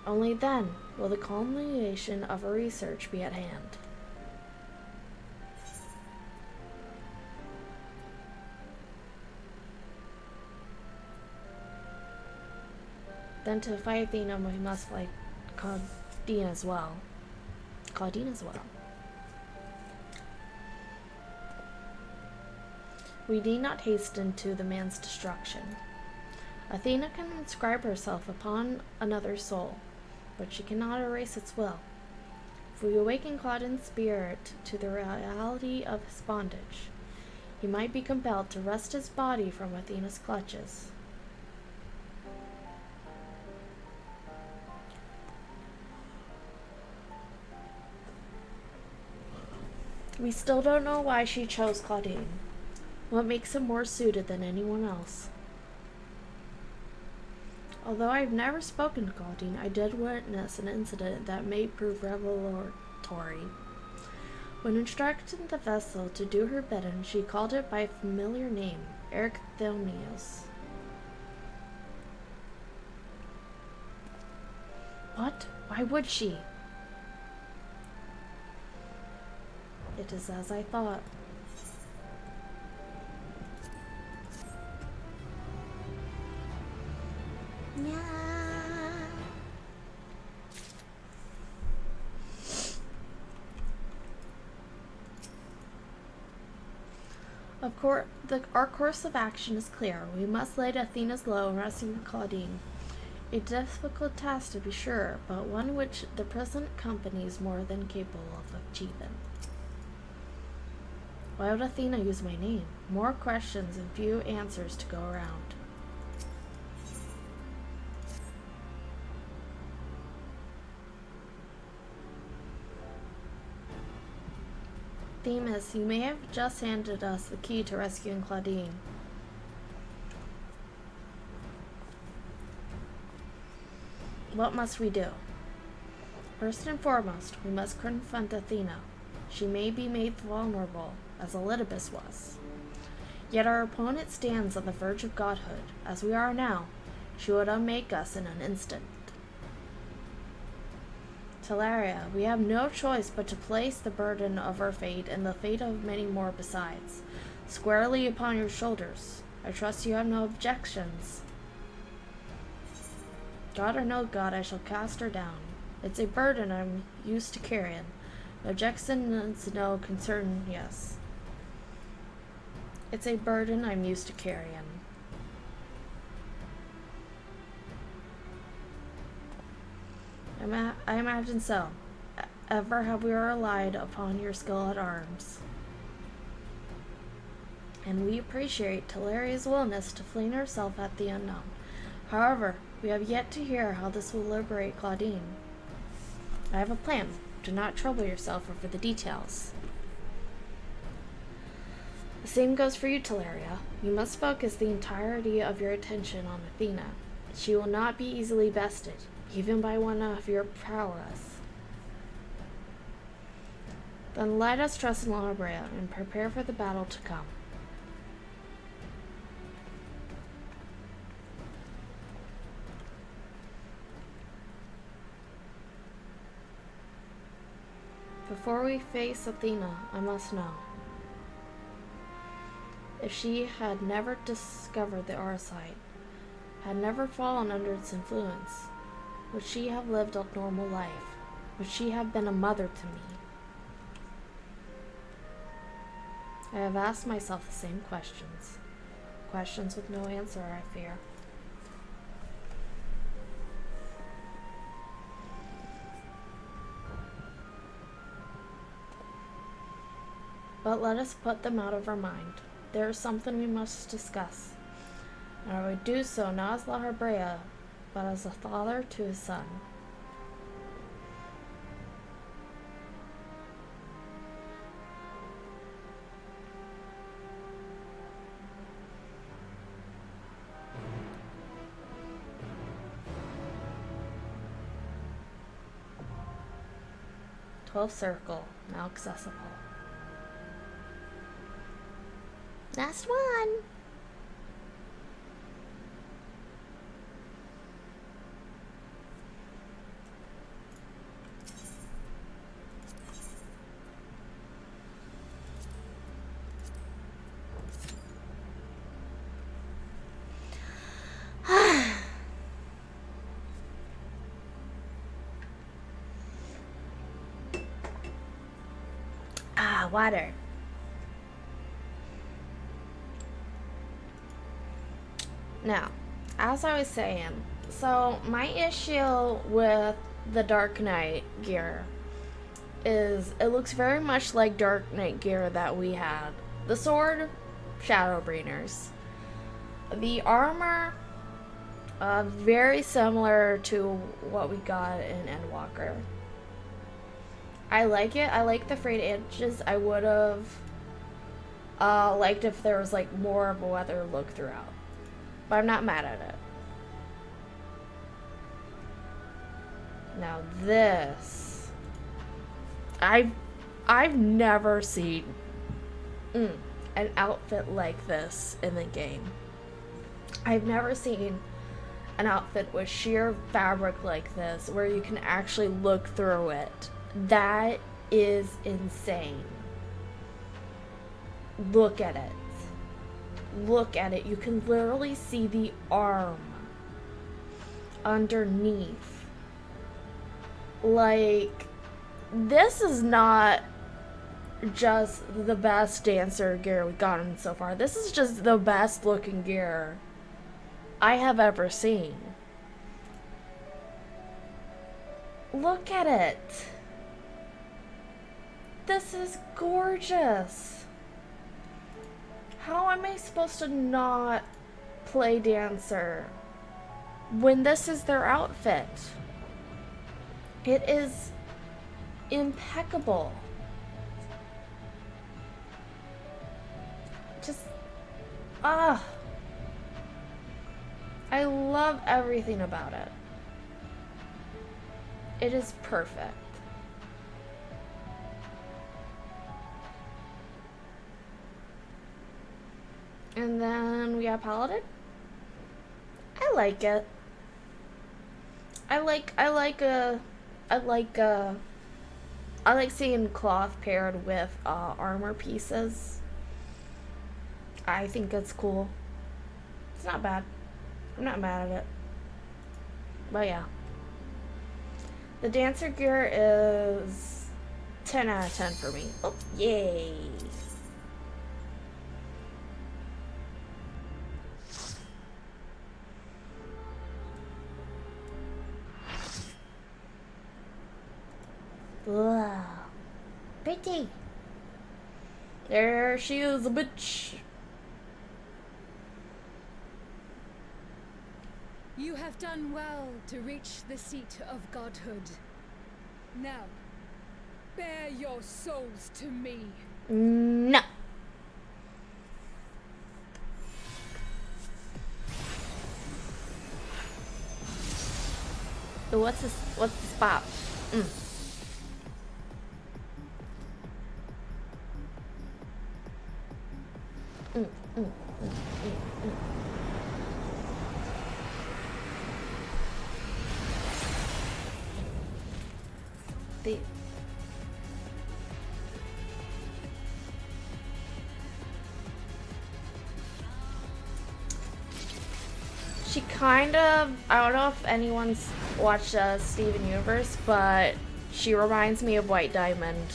Only then will the culmination of her research be at hand. Then to fight Athena, we must fight Claudine as well. We need not hasten to the man's destruction. Athena can inscribe herself upon another's soul, but she cannot erase its will. If we awaken Claudine's spirit to the reality of his bondage, he might be compelled to wrest his body from Athena's clutches. We still don't know why she chose Claudine. What makes him more suited than anyone else? Although I've never spoken to Claudine, I did witness an incident that may prove revelatory. When instructing the vessel to do her bidding, she called it by a familiar name, Dawntrail. What? Why would she? It is as I thought. Of course, our course of action is clear. We must lay Athena's low and rescue Claudine. A difficult task, to be sure, but one which the present company is more than capable of achieving. Why would Athena use my name? More questions and few answers to go around. Themis, you may have just handed us the key to rescuing Claudine. What must we do? First and foremost, we must confront Athena. She may be made vulnerable, as Elidibus was. Yet our opponent stands on the verge of godhood. As we are now, she would unmake us in an instant. Teleria, we have no choice but to place the burden of our fate and the fate of many more besides, squarely upon your shoulders. I trust you have no objections. God or no God, I shall cast her down. It's a burden I'm used to carrying. Objections, no. Concern, yes. It's a burden I'm used to carrying. I imagine so. Ever have we relied upon your skill at arms? And we appreciate Talaria's willingness to fling herself at the unknown. However, we have yet to hear how this will liberate Claudine. I have a plan. Do not trouble yourself over the details. The same goes for you, Talaria. You must focus the entirety of your attention on Athena. She will not be easily bested, even by one of your prowess. Then let us trust in Anabaseios and prepare for the battle to come. Before we face Athena, I must know. If she had never discovered the Arcite, had never fallen under its influence, would she have lived a normal life? Would she have been a mother to me? I have asked myself the same questions. Questions with no answer, I fear. But let us put them out of our mind. There is something we must discuss. And I would do so not as Lahabrea, but as a father to his son. Twelfth circle, now accessible. Last one. Water. Now, as I was saying, so my issue with the Dark Knight gear is it looks very much like Dark Knight gear that we had. The sword, Shadowbringers. The armor, very similar to what we got in Endwalker. I like it. I like the frayed edges. I would have liked if there was like more of a weather look throughout. But I'm not mad at it. Now this, I've never seen an outfit like this in the game. I've never seen an outfit with sheer fabric like this where you can actually look through it. That is insane. Look at it. Look at it. You can literally see the arm underneath. Like, this is not just the best dancer gear we've gotten so far. This is just the best looking gear I have ever seen. Look at it. This is gorgeous. How am I supposed to not play dancer when this is their outfit? It is impeccable. Just, I love everything about it. It is perfect. And then we have Paladin. I like it. I like seeing cloth paired with armor pieces. I think it's cool. It's not bad. I'm not mad at it. But yeah. The dancer gear is 10 out of 10 for me. Oh, yay. Ugh. Pretty. There she is, a bitch. You have done well to reach the seat of godhood. Now, bear your souls to me. No. Ooh, what's this? What's the spot? The she kind of, I don't know if anyone's watched Steven Universe, but she reminds me of White Diamond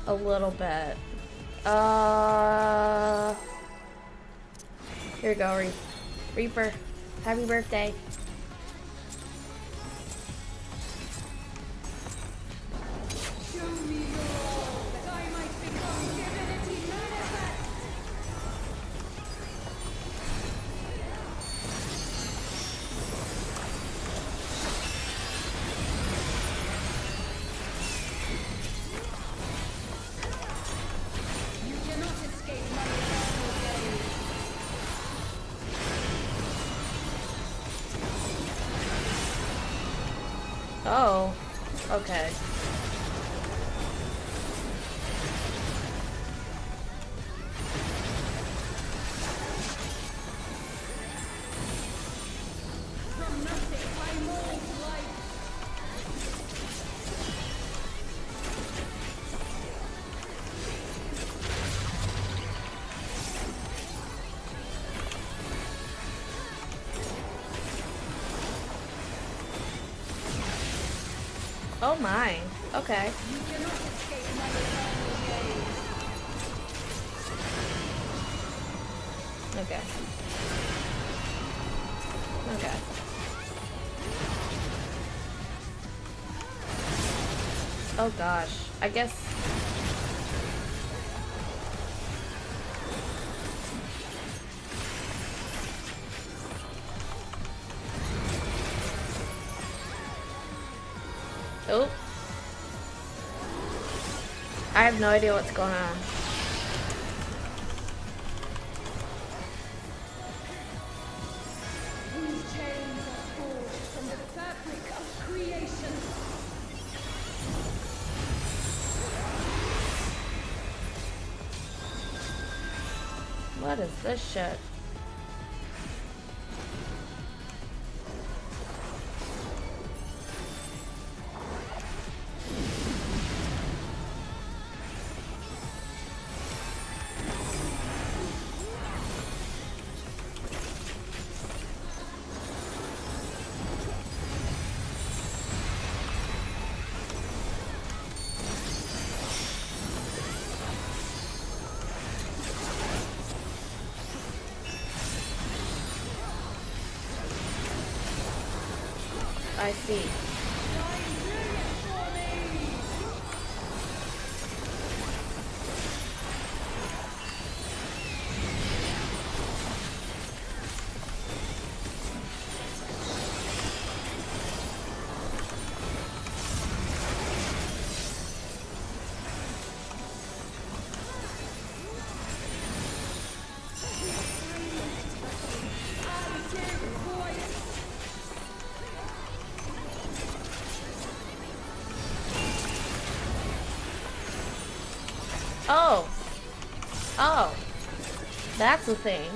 a little bit. Here you go, Reaper. Happy birthday. Show me your all, that I might become divinity manifest. You cannot escape my eternal gaze. Oh, okay. From nothing I mold life. Oh my. Okay. You cannot escape my eternal gaze. Okay. Okay. Oh gosh. I guess. Oh. I have no idea what's going on. These chains are forged from the fabric of creation. What is this shit? I see. Oh. Oh. That's the thing.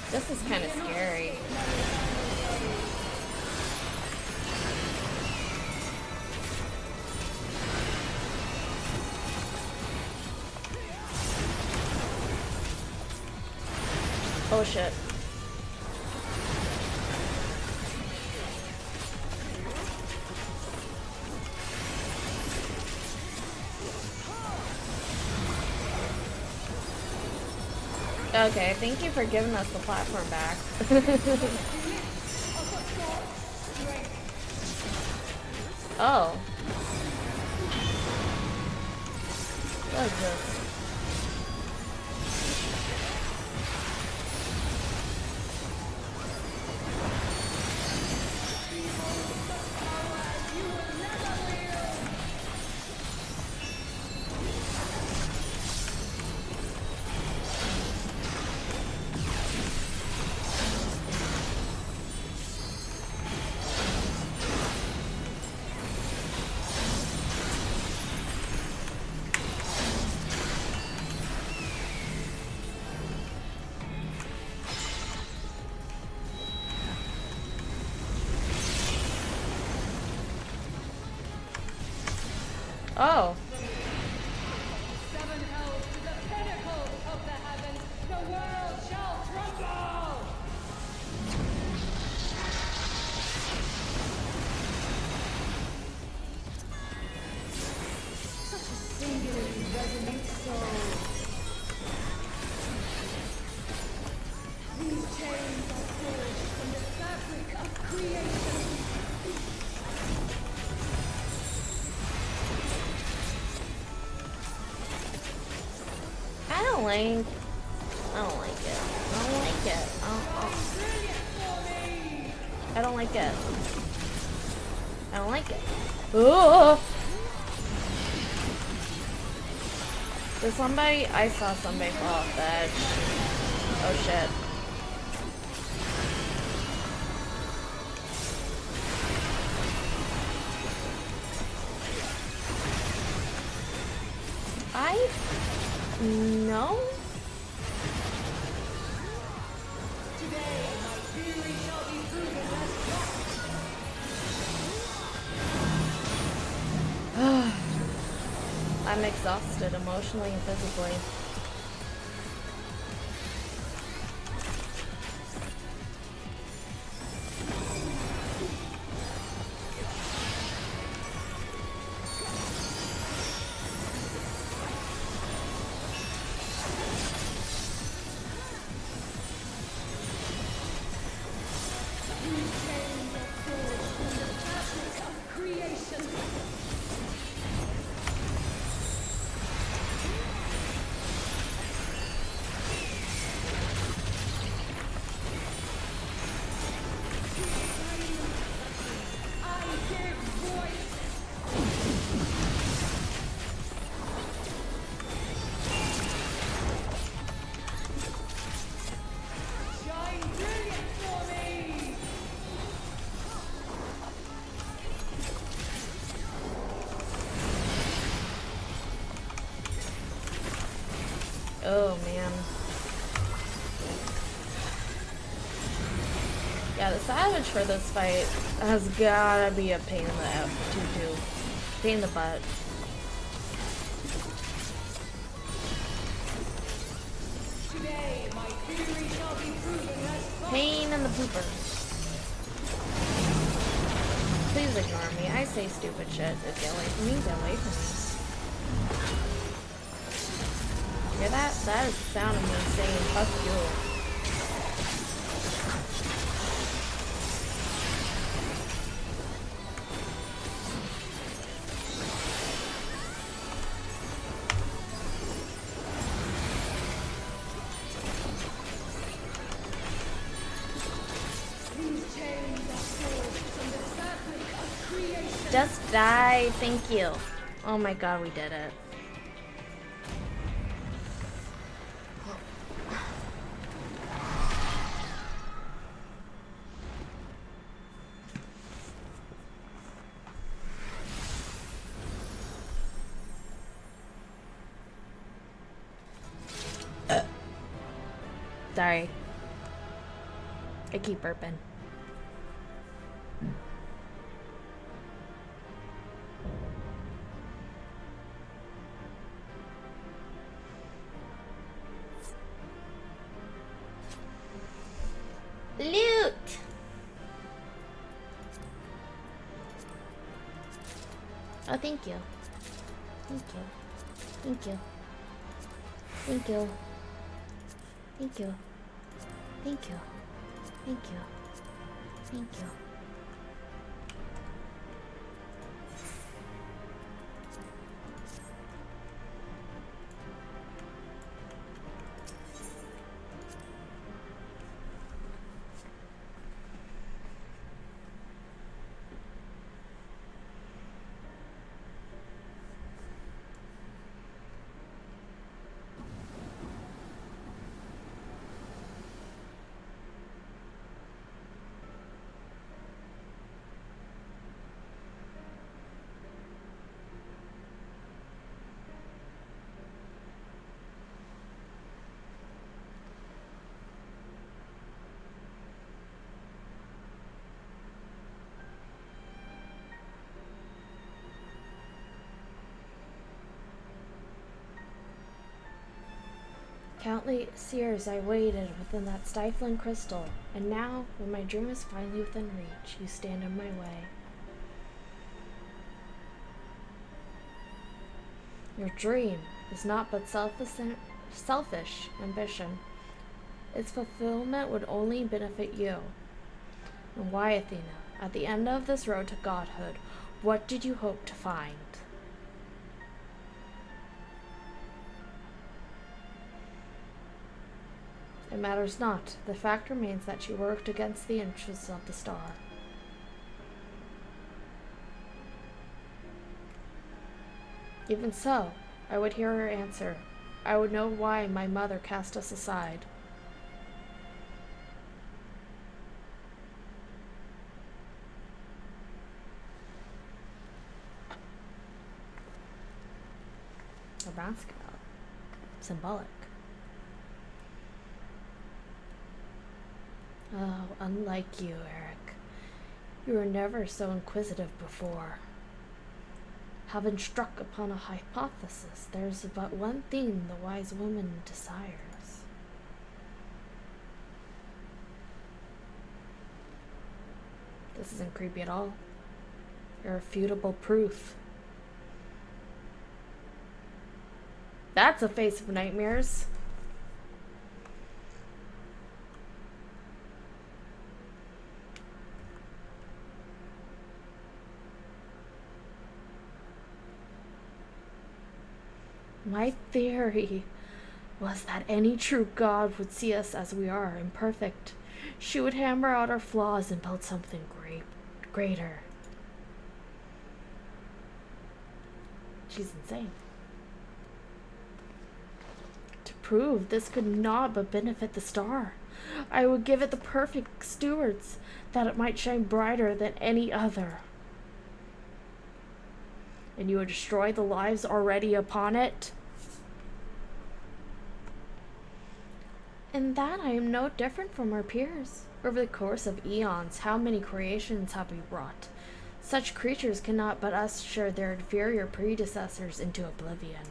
This is kind of scary. Oh shit. Okay, thank you for giving us the platform back. Oh. What is this? Oh. Seven hells to the pinnacle of the heavens, the world shall tremble! Such a singularly resonant soul. These chains are forged from the fabric of creation. I don't like it. I don't like it. I don't like it. I don't like it. Oh! Did somebody? I saw somebody fall off the edge. Oh shit. No? Today, my theory shall be proven as fact. I'm exhausted emotionally and physically. Oh man. Yeah, the savage for this fight has gotta be a pain in the tutu. Pain in the butt. Today, my theory shall be proven as fact. Pain in the pooper. Please ignore me. I say stupid shit. Get away from me. Get away from me. Hear that? That is the sound of me saying fuck you. Just die, thank you. Oh my god, we did it. Sorry. I keep burping. Loot! Oh, thank you. Thank you. Thank you. Thank you. Thank you. Thank you. Thank you. Thank you. Countless years I waited within that stifling crystal, and now, when my dream is finally within reach, you stand in my way. Your dream is not but selfish ambition. Its fulfillment would only benefit you. And why, Athena, at the end of this road to godhood, what did you hope to find? It matters not. The fact remains that you worked against the interests of the star. Even so, I would hear her answer. I would know why my mother cast us aside. A basketball. Symbolic. Oh, unlike you, Eric. You were never so inquisitive before. Having struck upon a hypothesis, there's but one thing the wise woman desires. This isn't creepy at all. Irrefutable proof. That's a face of nightmares. My theory was that any true God would see us as we are, imperfect. She would hammer out our flaws and build something greater. She's insane. To prove this could not but benefit the star, I would give it the perfect stewards, that it might shine brighter than any other. And you would destroy the lives already upon it? In that I am no different from our peers. Over the course of eons, how many creations have we wrought? Such creatures cannot but usher their inferior predecessors into oblivion.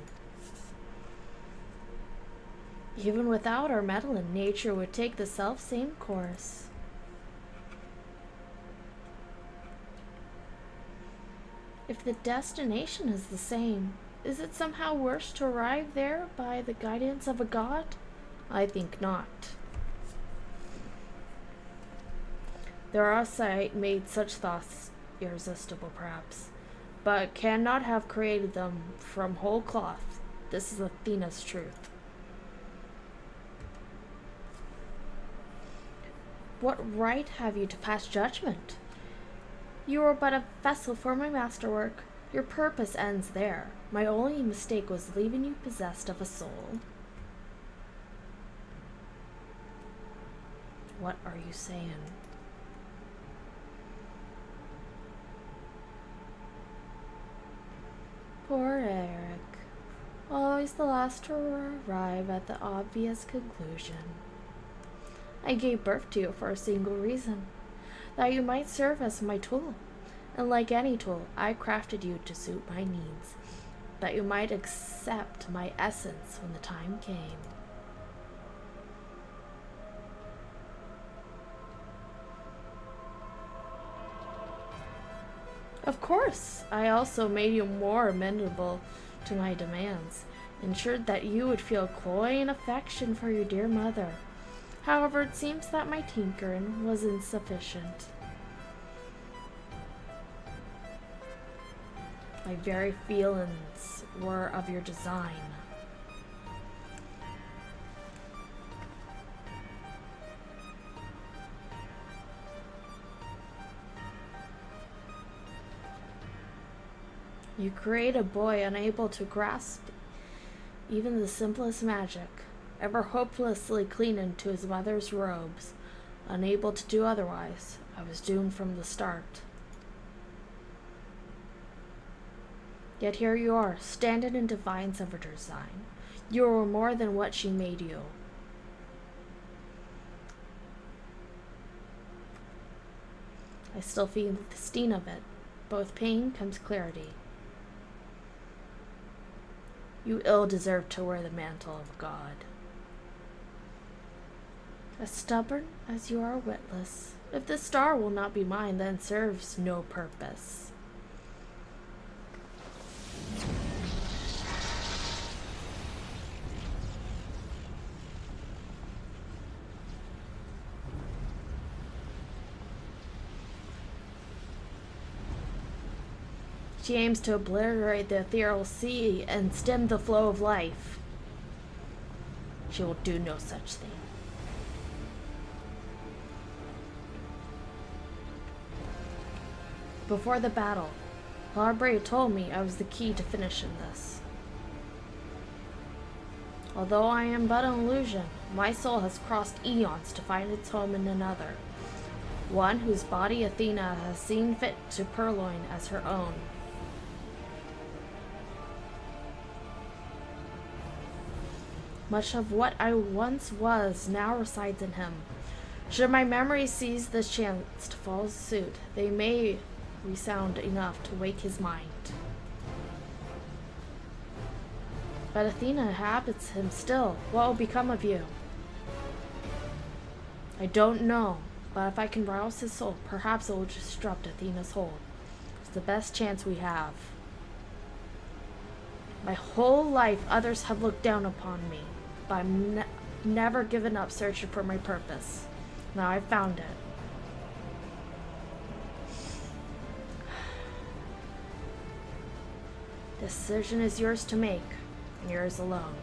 Even without our meddling, nature would take the self-same course. If the destination is the same, is it somehow worse to arrive there by the guidance of a god? I think not. There are made such thoughts irresistible, perhaps, but cannot have created them from whole cloth. This is Athena's truth. What right have you to pass judgment? You are but a vessel for my masterwork. Your purpose ends there. My only mistake was leaving you possessed of a soul. What are you saying? Poor Eric. Always the last to arrive at the obvious conclusion. I gave birth to you for a single reason. That you might serve as my tool. And like any tool, I crafted you to suit my needs. That you might accept my essence when the time came. Of course, I also made you more amenable to my demands, ensured that you would feel cloying affection for your dear mother. However, it seems that my tinkering was insufficient. My very feelings were of your design. You create a boy unable to grasp even the simplest magic, ever hopelessly clinging to his mother's robes, unable to do otherwise. I was doomed from the start. Yet here you are, standing in defiance of her design. You were more than what she made you. I still feel the sting of it, but with pain comes clarity. You ill deserve to wear the mantle of God. As stubborn as you are witless, if this star will not be mine, then serves no purpose. She aims to obliterate the ethereal sea and stem the flow of life. She will do no such thing. Before the battle, Larbrea told me I was the key to finishing this. Although I am but an illusion, my soul has crossed eons to find its home in another, one whose body Athena has seen fit to purloin as her own. Much of what I once was now resides in him. Should my memory seize this chance to follow suit, they may resound enough to wake his mind. But Athena inhabits him still. What will become of you? I don't know, but if I can rouse his soul, perhaps it will disrupt Athena's hold. It's the best chance we have. My whole life, others have looked down upon me, but I've never given up searching for my purpose. Now I've found it. The decision is yours to make, and yours alone.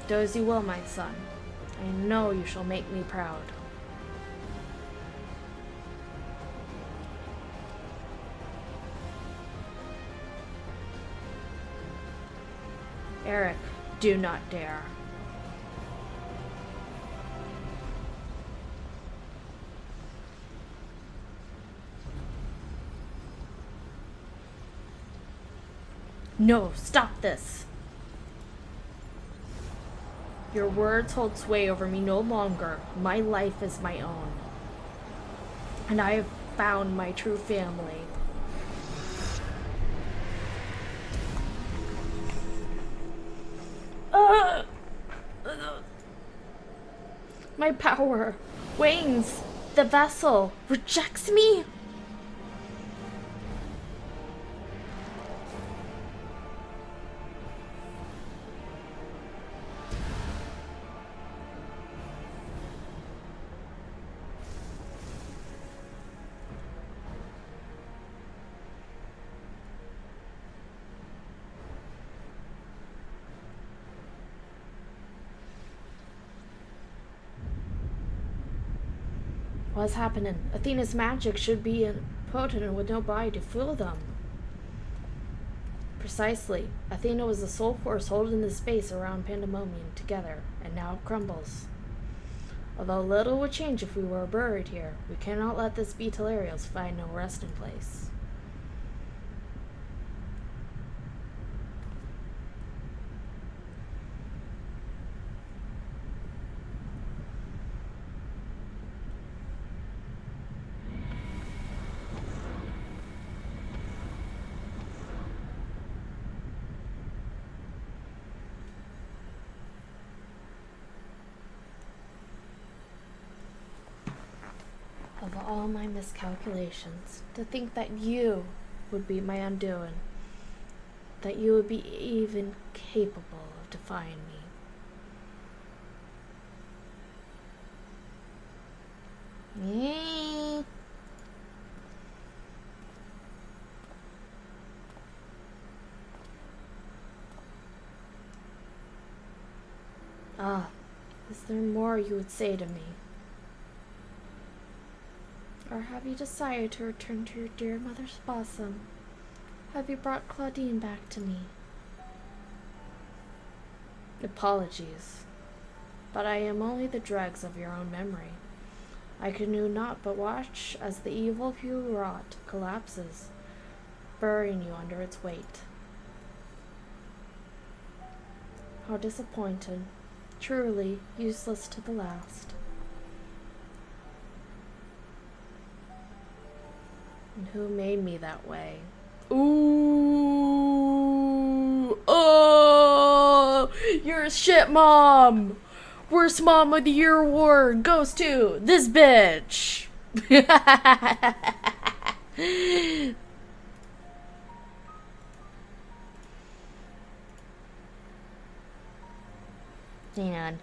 Do as you will, my son. I know you shall make me proud. Eric, do not dare. No, stop this. Your words hold sway over me no longer. My life is my own. And I have found my true family. My power wanes. The vessel rejects me. What's happening? Athena's magic should be potent with no body to fuel them. Precisely. Athena was the sole force holding the space around Pandæmonium together, and now it crumbles. Although little would change if we were buried here, we cannot let this be Telarios find no resting place. Of of all my miscalculations, to think that you would be my undoing, that you would be even capable of defying me. Ah, is there more you would say to me? Or have you decided to return to your dear mother's bosom? Have you brought Claudine back to me? Apologies, but I am only the dregs of your own memory. I can do naught but watch as the evil you wrought collapses, burying you under its weight. How disappointed. Truly useless to the last. And who made me that way? Ooh! Oh! You're a shit mom! Worst mom of the year award goes to this bitch! Hang on.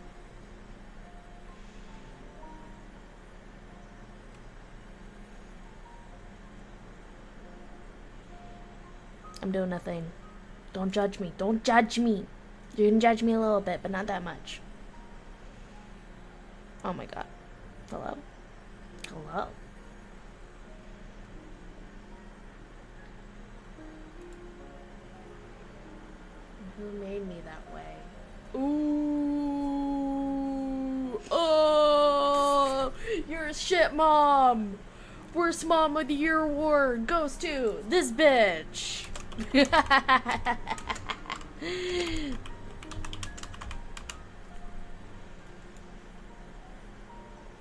I'm doing nothing. Don't judge me. Don't judge me. You can judge me a little bit, but not that much. Oh my god. Hello? Hello? Who made me that way? Ooh! Oh! You're a shit mom! Worst mom of the year award goes to this bitch!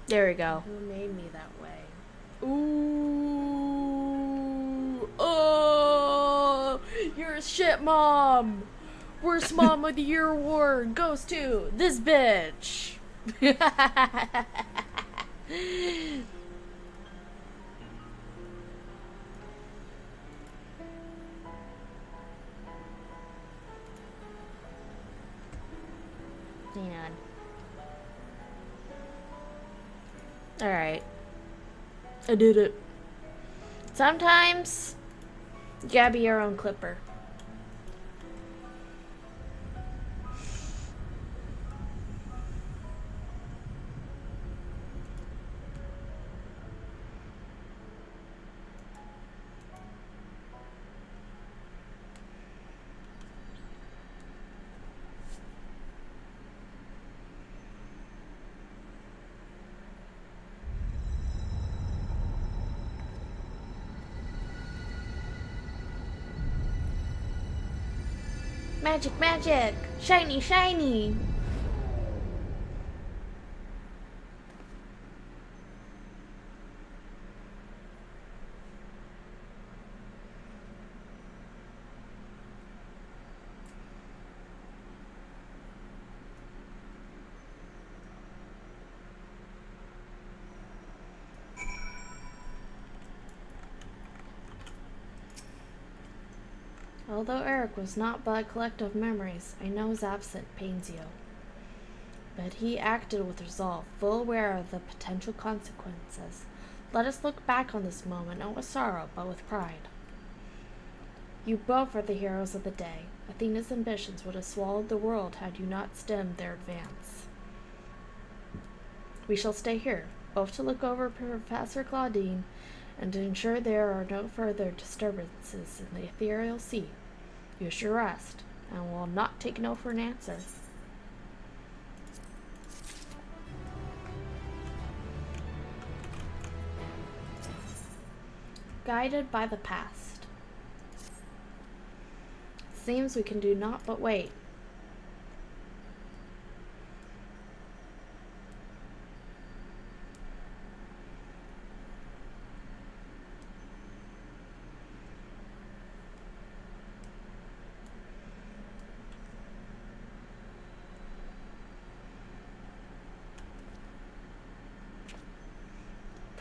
There we go. Who made me that way? Ooh! Oh! You're a shit mom! Worst mom of the year award goes to this bitch! Hang on. Alright. I did it. Sometimes, you gotta be your own clipper. Magic, magic! Shiny, shiny! Although Eric was not but a collector of memories, I know his absence pains you. But he acted with resolve, full aware of the potential consequences. Let us look back on this moment, not with sorrow, but with pride. You both are the heroes of the day. Athena's ambitions would have swallowed the world had you not stemmed their advance. We shall stay here, both to look over Professor Claudine and to ensure there are no further disturbances in the ethereal sea. You shall rest, and will not take no for an answer. Guided by the past. Seems we can do naught but wait.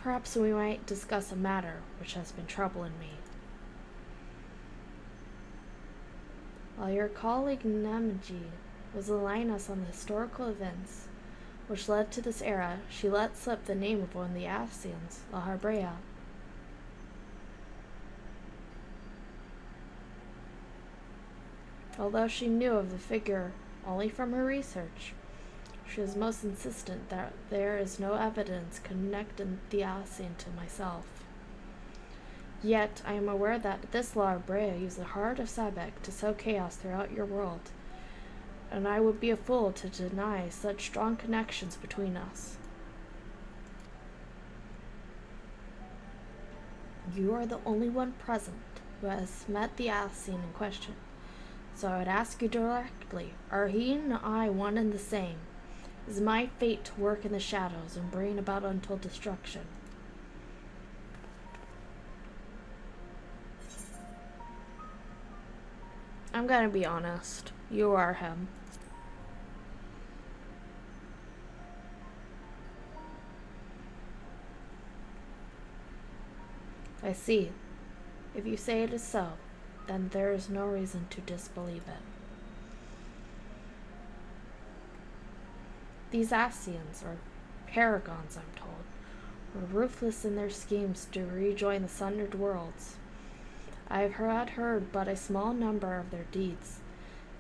perhaps we might discuss a matter which has been troubling me. While your colleague Namaji was aligning us on the historical events which led to this era, she let slip the name of one of the Ascians, La Habrea. Although she knew of the figure only from her research, she is most insistent that there is no evidence connecting the Ascian to myself. Yet I am aware that this La Habrea used the heart of Sabek to sow chaos throughout your world, and I would be a fool to deny such strong connections between us. You are the only one present who has met the Ascian in question, so I would ask you directly, are he and I one and the same? Is my fate to work in the shadows and bring about untold destruction? I'm gonna be honest. You are him. I see. If you say it is so, then there is no reason to disbelieve it. These Ascians, or paragons I'm told, were ruthless in their schemes to rejoin the sundered worlds. I have heard but a small number of their deeds,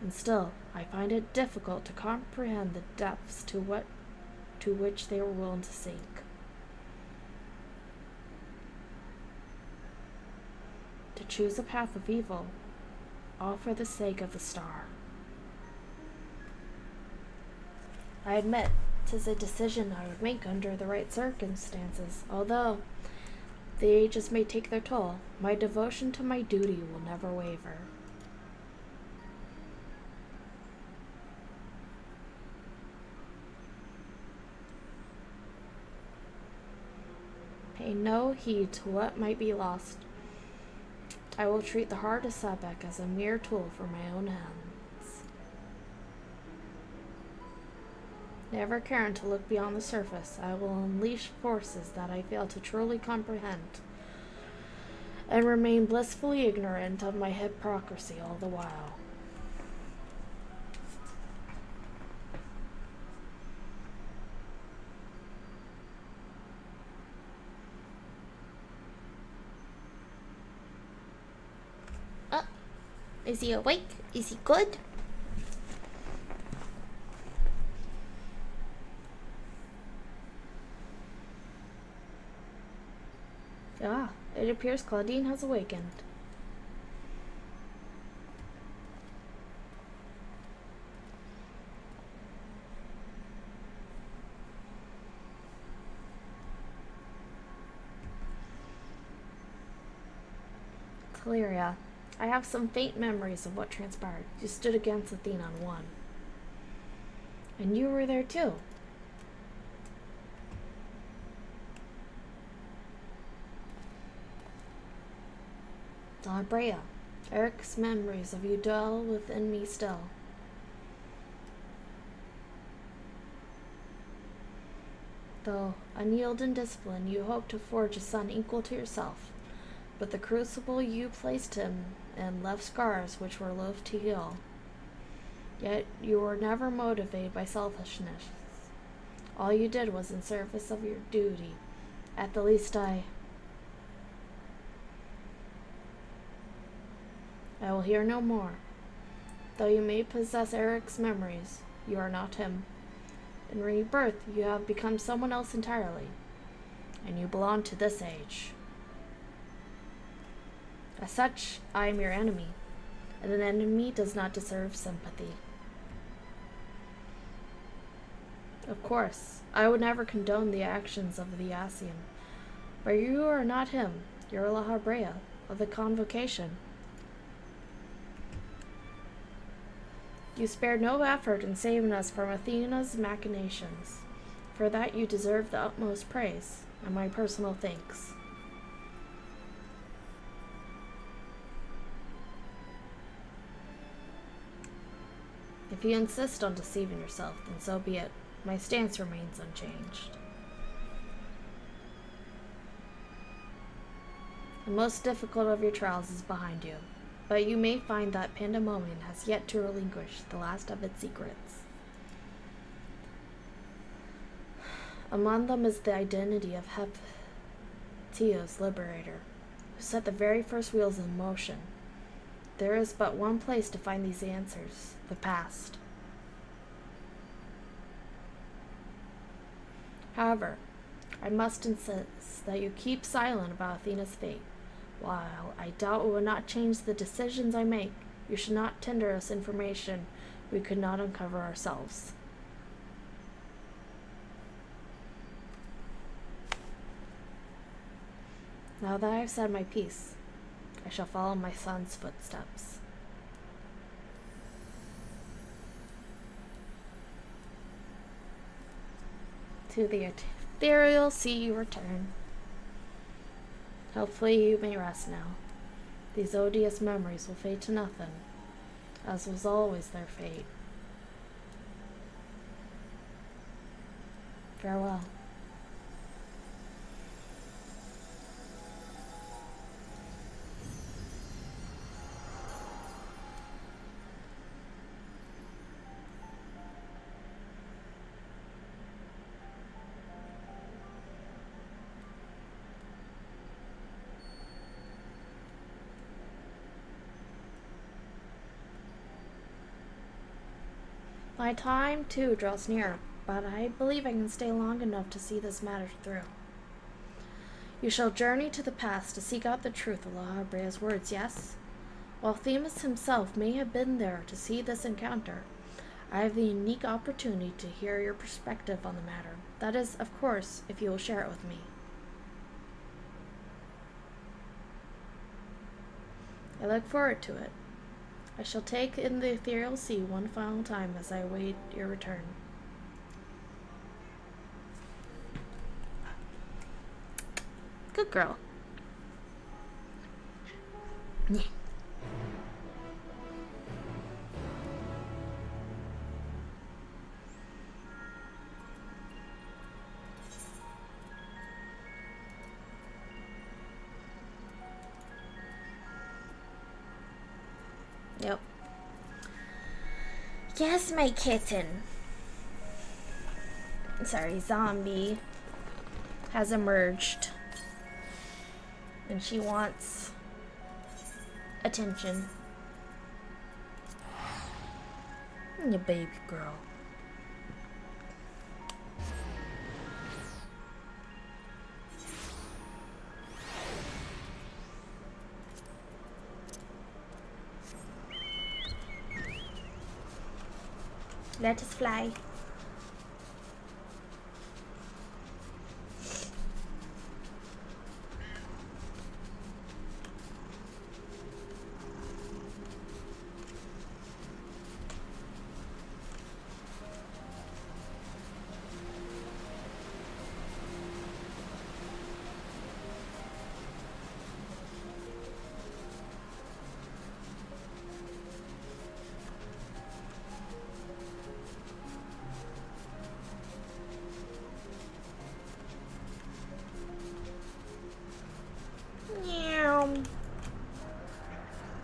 and still I find it difficult to comprehend the depths to which they were willing to sink. To choose a path of evil, all for the sake of the star. I admit, 'tis a decision I would make under the right circumstances, although the ages may take their toll. My devotion to my duty will never waver. Pay no heed to what might be lost. I will treat the heart of Sabek as a mere tool for my own ends. Never caring to look beyond the surface, I will unleash forces that I fail to truly comprehend, and remain blissfully ignorant of my hypocrisy all the while. Is he awake? Is he good? Ah, it appears Claudine has awakened. Caleria, I have some faint memories of what transpired. You stood against Athena and won. And you were there too. La Brea, Eric's memories of you dwell within me still. Though unyielding in discipline, you hope to forge a son equal to yourself, but the crucible you placed him in left scars which were loath to heal. Yet you were never motivated by selfishness. All you did was in service of your duty. At the least I will hear no more. Though you may possess Eric's memories, you are not him. In rebirth, you have become someone else entirely, and you belong to this age. As such, I am your enemy, and an enemy does not deserve sympathy. Of course, I would never condone the actions of the Ascian, but you are not him. You're La Habrea of the Convocation. You spared no effort in saving us from Athena's machinations. For that you deserve the utmost praise, and my personal thanks. If you insist on deceiving yourself, then so be it. My stance remains unchanged. The most difficult of your trials is behind you, but you may find that Pandæmonium has yet to relinquish the last of its secrets. Among them is the identity of Anabaseios, Liberator, who set the very first wheels in motion. There is but one place to find these answers: the past. However, I must insist that you keep silent about Athena's fate. While I doubt it will not change the decisions I make, you should not tender us information we could not uncover ourselves. Now that I have said my piece, I shall follow my son's footsteps. To the ethereal sea you return. Hopefully you may rest now. These odious memories will fade to nothing, as was always their fate. Farewell. My time, too, draws near, but I believe I can stay long enough to see this matter through. You shall journey to the past to seek out the truth of La Habrea's words, yes? While Themis himself may have been there to see this encounter, I have the unique opportunity to hear your perspective on the matter. That is, of course, if you will share it with me. I look forward to it. I shall take in the ethereal sea one final time as I await your return. Good girl. Yeah. Yep. Yes, my kitten. Sorry, zombie has emerged. And she wants attention. You baby girl. Let us fly.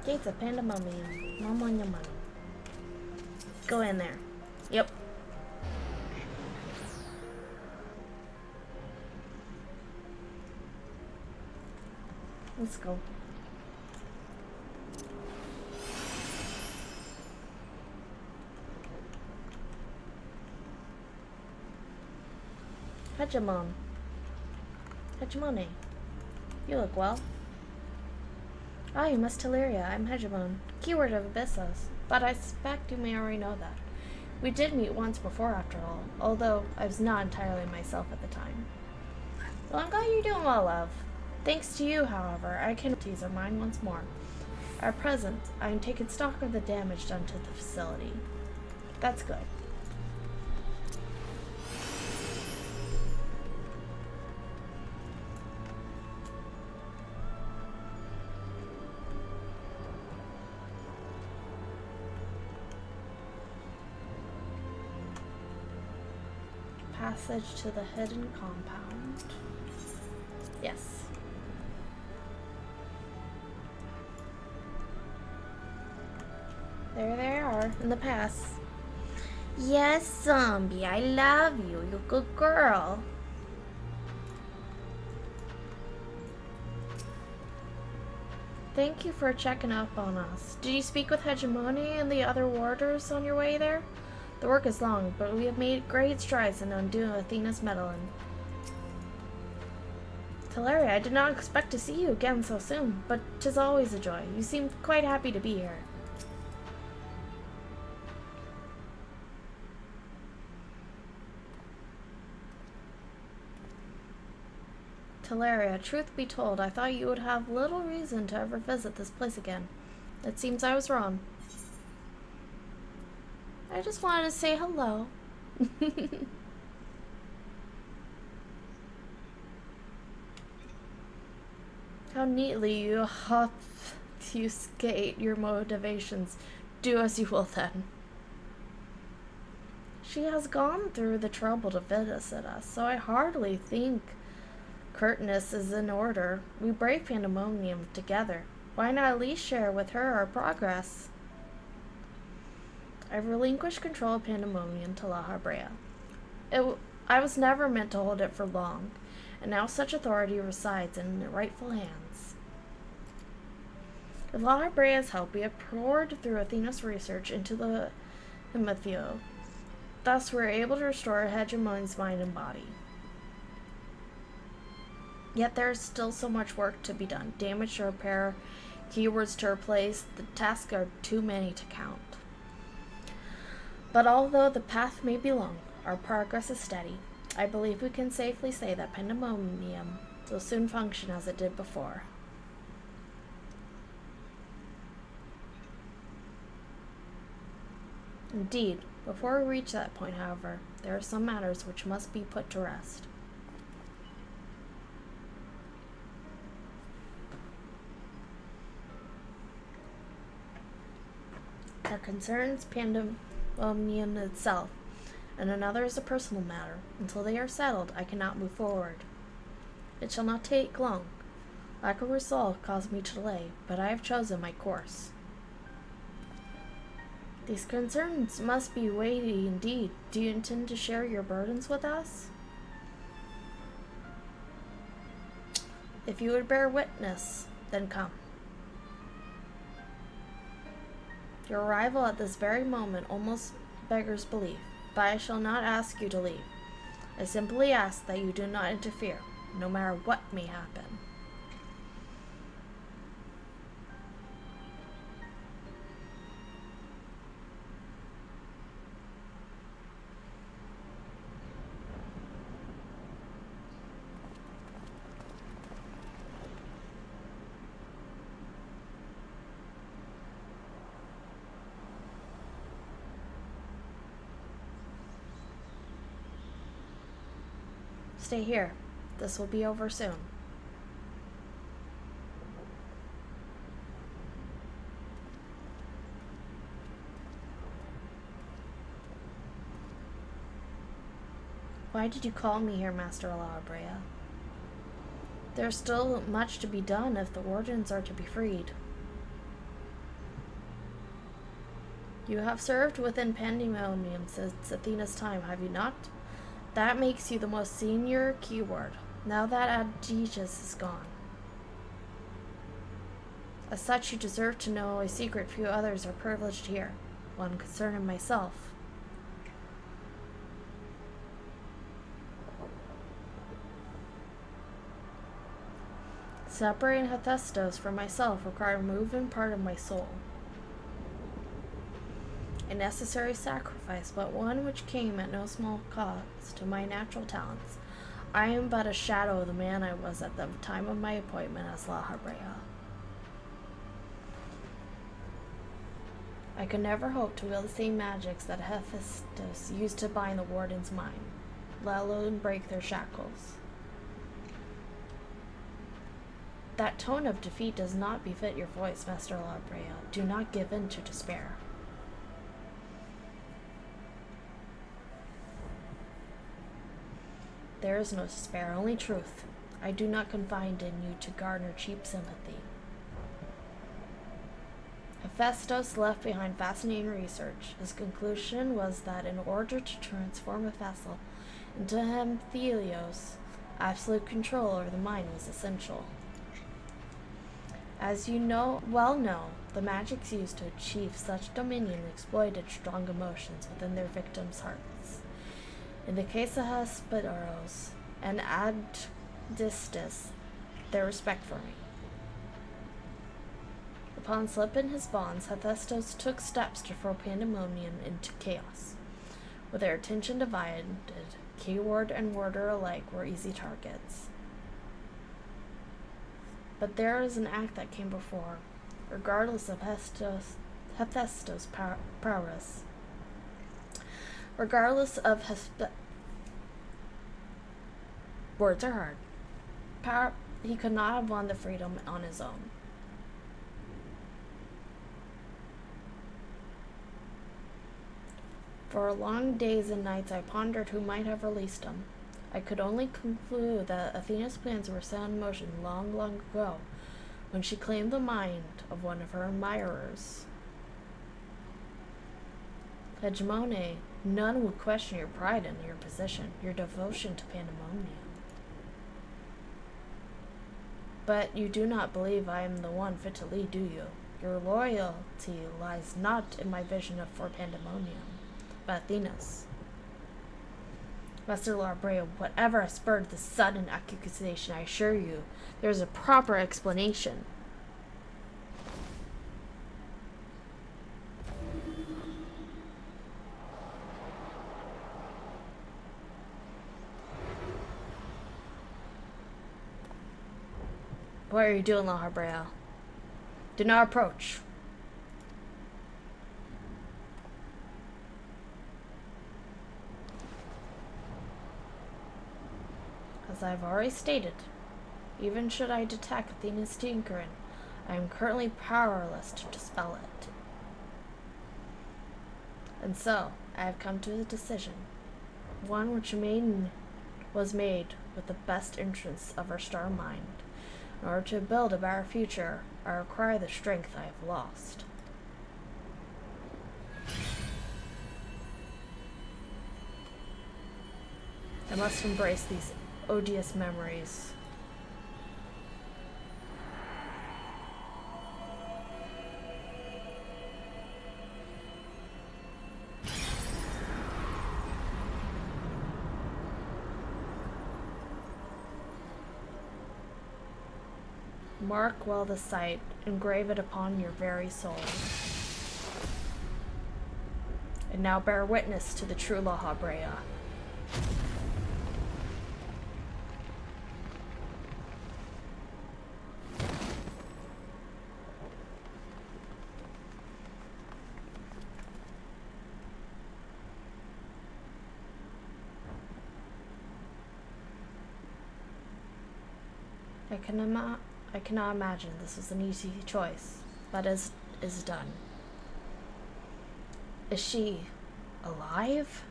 Gates of Pandæmonium. Mom on your money. Go in there. Yep. Let's go. Hegemony. You look well. Ah, you must Teleria. I'm Hegemon, keyword of Abyssos. But I suspect you may already know that. We did meet once before, after all, although I was not entirely myself at the time. Well, I'm glad you're doing well, love. Thanks to you, however, I can tease our mine once more. At present, I am taking stock of the damage done to the facility. That's good. Passage to the hidden compound. Yes. There they are, in the past. Yes, zombie, I love you. You're a good girl. Thank you for checking up on us. Did you speak with Hegemony and the other warders on your way there? The work is long, but we have made great strides in undoing Athena's meddling. Teleria, I did not expect to see you again so soon, but 'tis always a joy. You seem quite happy to be here. Teleria, truth be told, I thought you would have little reason to ever visit this place again. It seems I was wrong. I just wanted to say hello. How neatly you obfuscate your motivations. Do as you will then. She has gone through the trouble to visit us, so I hardly think curtness is in order. We brave Pandæmonium together. Why not at least share with her our progress? I've relinquished control of Pandæmonium to La Habrea. I was never meant to hold it for long, and now such authority resides in the rightful hands. With La Habrea's help, we have poured through Athena's research into the Hemethio. Thus, we are able to restore Hegemon's mind and body. Yet there is still so much work to be done. Damage to repair, keywords to replace. The tasks are too many to count. But although the path may be long, our progress is steady. I believe we can safely say that Pandæmonium will soon function as it did before. Indeed, before we reach that point, however, there are some matters which must be put to rest. There concerns Pandæmonium itself, and another is a personal matter. Until they are settled, I cannot move forward. It shall not take long. Lack of resolve caused me to delay, but I have chosen my course. These concerns must be weighty indeed. Do you intend to share your burdens with us? If you would bear witness, then come. Your arrival at this very moment almost beggars belief, but I shall not ask you to leave. I simply ask that you do not interfere, no matter what may happen. Stay here. This will be over soon. Why did you call me here, Master La Habrea? There's still much to be done if the wardens are to be freed. You have served within Pandæmonium since Athena's time, have you not? That makes you the most senior keyword, now that Anabaseios is gone. As such, you deserve to know a secret few others are privileged to hear, one concerning myself. Separating Hephaestus from myself required removing part of my soul. A necessary sacrifice, but one which came at no small cost to my natural talents. I am but a shadow of the man I was at the time of my appointment as La Habrea. I could never hope to wield the same magics that Hephaestus used to bind the warden's mind, let alone break their shackles. That tone of defeat does not befit your voice, Master La Habrea. Do not give in to despair. There is no despair, only truth. I do not confide in you to garner cheap sympathy. Hephaestus left behind fascinating research. His conclusion was that in order to transform a vessel into Anabaseios, absolute control over the mind was essential. As you well know, the magics used to achieve such dominion exploited strong emotions within their victims' hearts. In the case of Hephaestus and Anabaseios, their respect for me. Upon slipping his bonds, Hephaestus took steps to throw Pandæmonium into chaos. With their attention divided, keyword and warder alike were easy targets. But there is an act that came before, regardless of Hephaestus' prowess. Regardless of words are hard. He could not have won the freedom on his own. For long days and nights I pondered who might have released him. I could only conclude that Athena's plans were set in motion long, long ago, when she claimed the mind of one of her admirers. Hegemone, none would question your pride in your position, your devotion to Pandæmonium. But you do not believe I am the one fit to lead, do you? Your loyalty lies not in my vision for Pandæmonium, but Athena's. Master Labrea, whatever has spurred this sudden accusation, I assure you, there is a proper explanation. What are you doing, Labrea? Do not approach. As I have already stated, even should I detect Athena's tinkering, I am currently powerless to dispel it. And so, I have come to a decision, one which was made with the best interests of our star mind. In order to build a better future, I require the strength I have lost. I must embrace these odious memories. Mark well the sight, engrave it upon your very soul. And now bear witness to the true Labrea. I cannot imagine this was an easy choice, but as is done. Is she alive?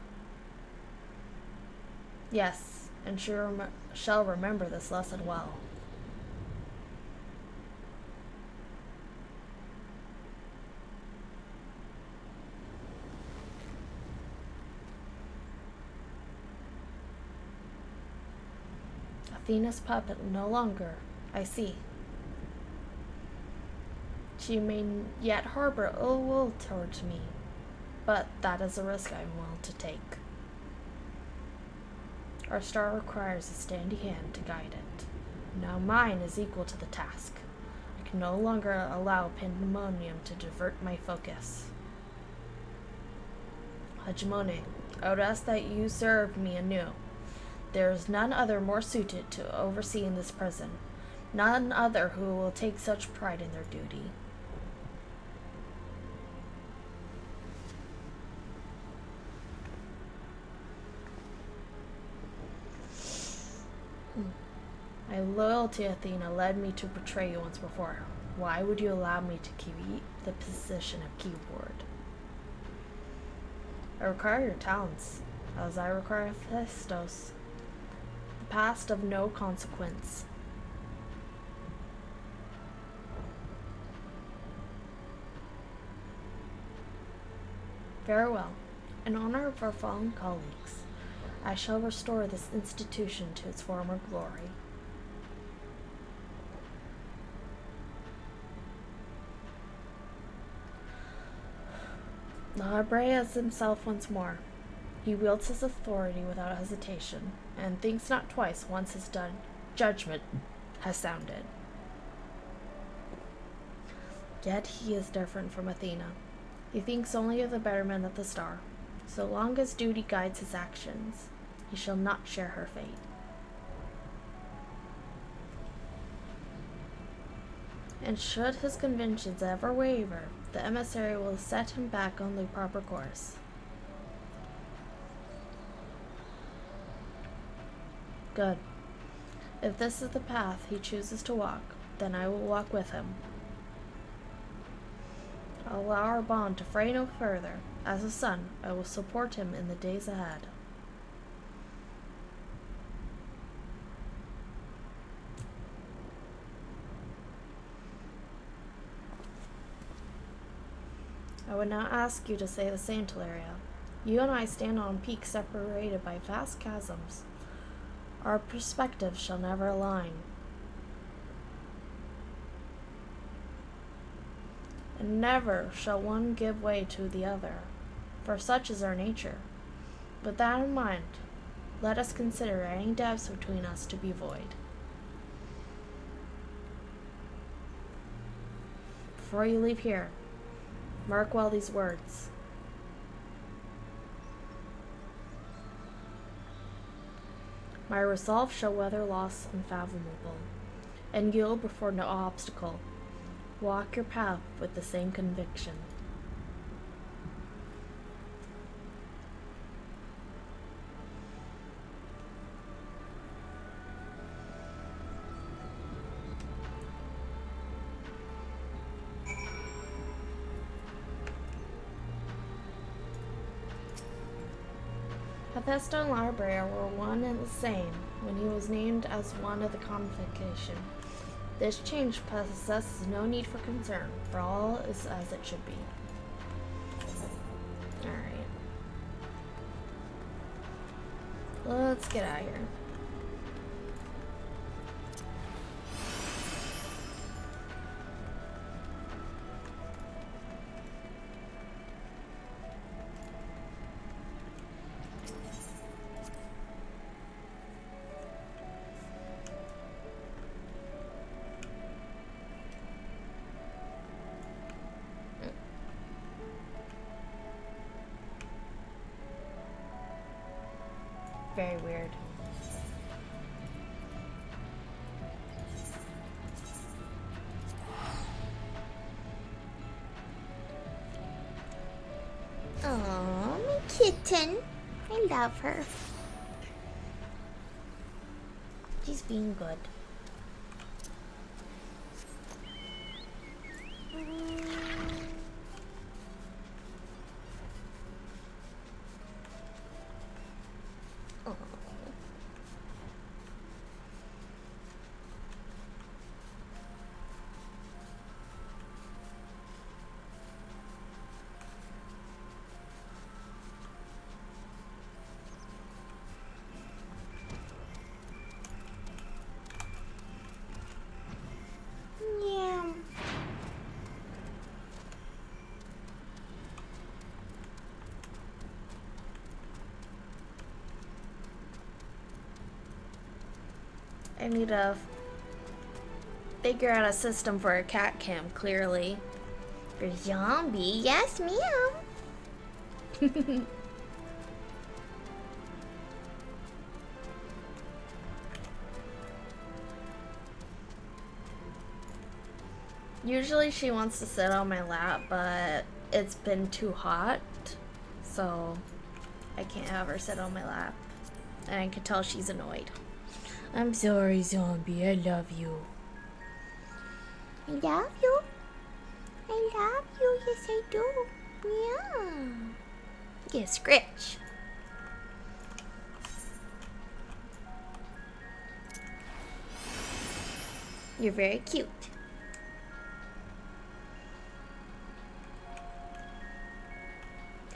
Yes, and she shall remember this lesson well. Athena's puppet no longer, I see. She may yet harbor ill will towards me, but that is a risk I am willing to take. Our star requires a steady hand to guide it. Now mine is equal to the task. I can no longer allow Pandæmonium to divert my focus. Hegemone, I would ask that you serve me anew. There is none other more suited to overseeing this prison, none other who will take such pride in their duty. My loyalty, Athena, led me to betray you once before. Why would you allow me to keep the position of keyword? I require your talents, as I require Hephaestus. The past of no consequence. Very well. In honor of our fallen colleagues, I shall restore this institution to its former glory. Anabaseios himself once more. He wields his authority without hesitation, and thinks not twice once his judgment has sounded. Yet he is different from Athena. He thinks only of the betterment of the star. So long as duty guides his actions, he shall not share her fate. And should his convictions ever waver, the emissary will set him back on the proper course. Good. If this is the path he chooses to walk, then I will walk with him. I'll allow our bond to fray no further. As a son, I will support him in the days ahead. I would now ask you to say the same, Teleria. You and I stand on peaks separated by vast chasms. Our perspectives shall never align. And never shall one give way to the other, for such is our nature. With that in mind, let us consider any depths between us to be void. Before you leave here, mark well these words. My resolve shall weather loss unfathomable, and yield before no obstacle. Walk your path with the same conviction. Hephaestus and Library were one and the same when he was named as one of the convocation. This change possesses no need for concern, for all is as it should be. Alright. Let's get out of here. Very weird. Oh, my kitten. I love her. She's being good. I need to figure out a system for a cat cam, clearly. For zombie, yes, ma'am. Usually she wants to sit on my lap, but it's been too hot, so I can't have her sit on my lap. And I can tell she's annoyed. I'm sorry, zombie. I love you. I love you. I love you. Yes, I do. Yeah. Yeah, scratch. You're very cute.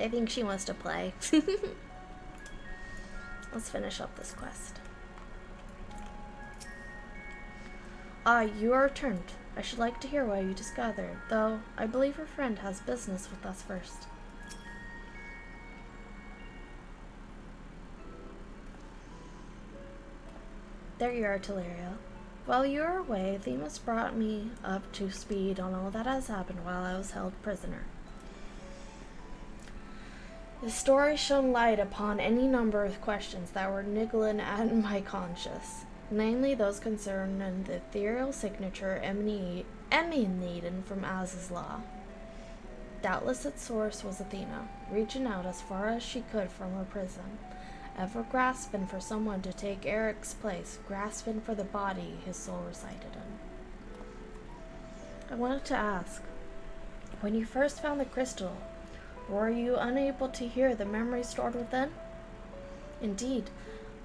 I think she wants to play. Let's finish up this quest. You are returned. I should like to hear why you just gathered, though I believe your friend has business with us first. There you are, Teleria. While you were away, Themis brought me up to speed on all that has happened while I was held prisoner. The story shone light upon any number of questions that were niggling at my conscience, namely those concerning the ethereal signature emanating from Az's law. Doubtless its source was Athena, reaching out as far as she could from her prison, ever grasping for someone to take Eric's place, grasping for the body his soul resided in. I wanted to ask, when you first found the crystal, were you unable to hear the memory stored within? Indeed,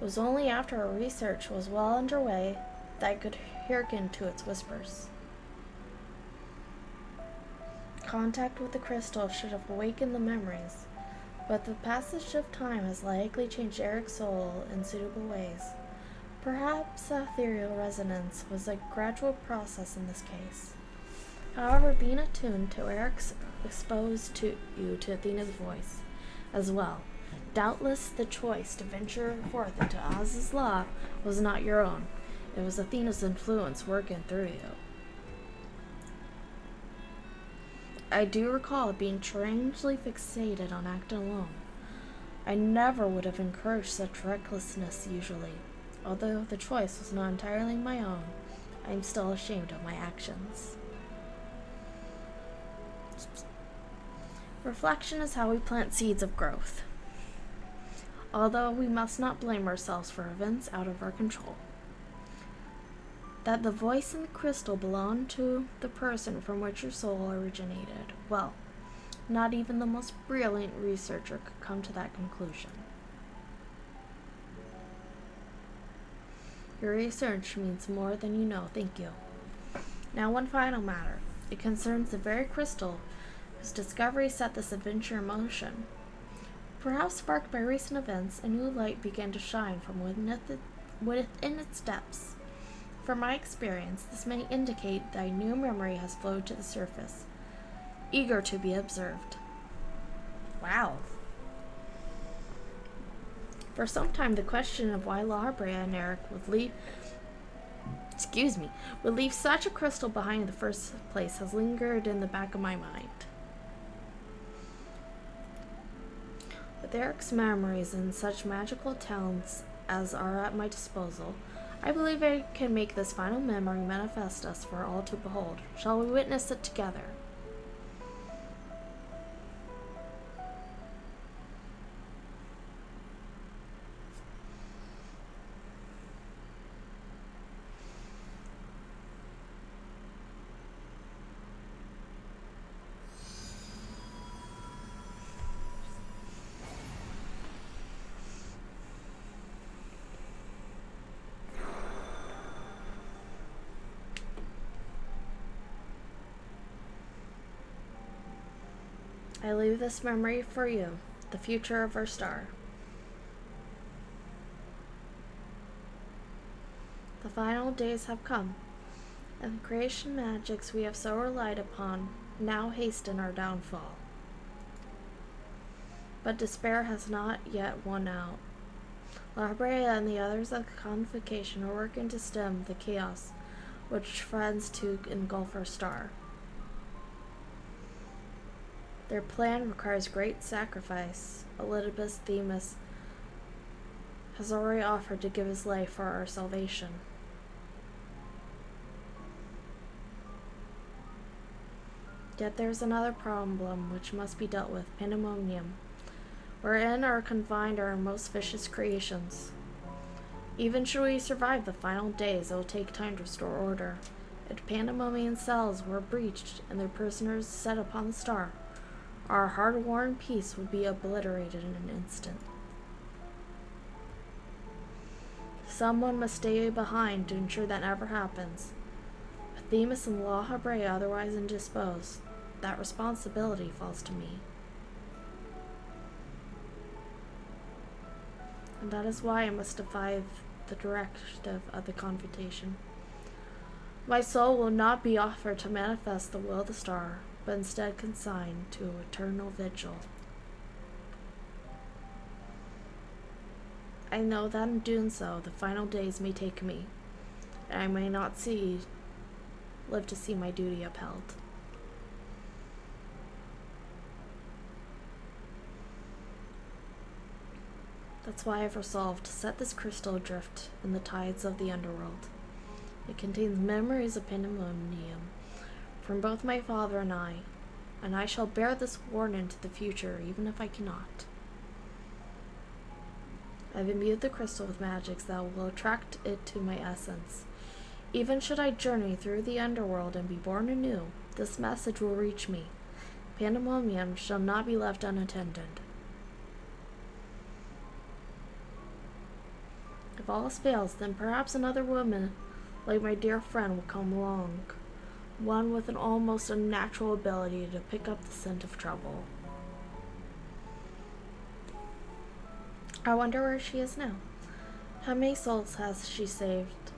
it was only after our research was well underway that I could hearken to its whispers. Contact with the crystal should have awakened the memories, but the passage of time has likely changed Eric's soul in suitable ways. Perhaps ethereal resonance was a gradual process in this case. However, being attuned to Eric's exposed to you to Athena's voice as well. Doubtless the choice to venture forth into Az's law was not your own. It was Athena's influence working through you. I do recall being strangely fixated on acting alone. I never would have encouraged such recklessness usually. Although the choice was not entirely my own, I am still ashamed of my actions. Reflection is how we plant seeds of growth. Although we must not blame ourselves for events out of our control. That the voice in the crystal belonged to the person from which your soul originated, well, not even the most brilliant researcher could come to that conclusion. Your research means more than you know, thank you. Now one final matter. It concerns the very crystal whose discovery set this adventure in motion. Perhaps sparked by recent events, a new light began to shine from within its depths. From my experience, this may indicate that a new memory has flowed to the surface, eager to be observed. Wow. For some time, the question of why La Brea and Eric would leave such a crystal behind in the first place has lingered in the back of my mind. With Eric's memories and such magical talents as are at my disposal, I believe I can make this final memory manifest us for all to behold. Shall we witness it together? I leave this memory for you, the future of our star. The final days have come, and the creation magics we have so relied upon now hasten our downfall. But despair has not yet won out. La Brea and the others of the convocation are working to stem the chaos which threatens to engulf our star. Their plan requires great sacrifice. Elidibus Themis has already offered to give his life for our salvation. Yet there is another problem which must be dealt with, Pandæmonium, wherein are confined our most vicious creations. Even should we survive the final days, it will take time to restore order. If Pandæmonium cells were breached and their prisoners set upon the star, our hard-worn peace would be obliterated in an instant. Someone must stay behind to ensure that never happens. With Themis and La Brea otherwise indisposed, that responsibility falls to me. and that is why I must defy the directive of the confutation. My soul will not be offered to manifest the will of the star, but instead consigned to eternal vigil. I know that in doing so, the final days may take me, and I may not live to see my duty upheld. That's why I've resolved to set this crystal adrift in the tides of the underworld. It contains memories of Pandæmonium from both my father and I shall bear this warning into the future even if I cannot. I've imbued the crystal with magics that will attract it to my essence. Even should I journey through the underworld and be born anew, this message will reach me. Pandæmonium shall not be left unattended. If all else fails, then perhaps another woman, like my dear friend, will come along. One with an almost unnatural ability to pick up the scent of trouble. I wonder where she is now. How many souls has she saved?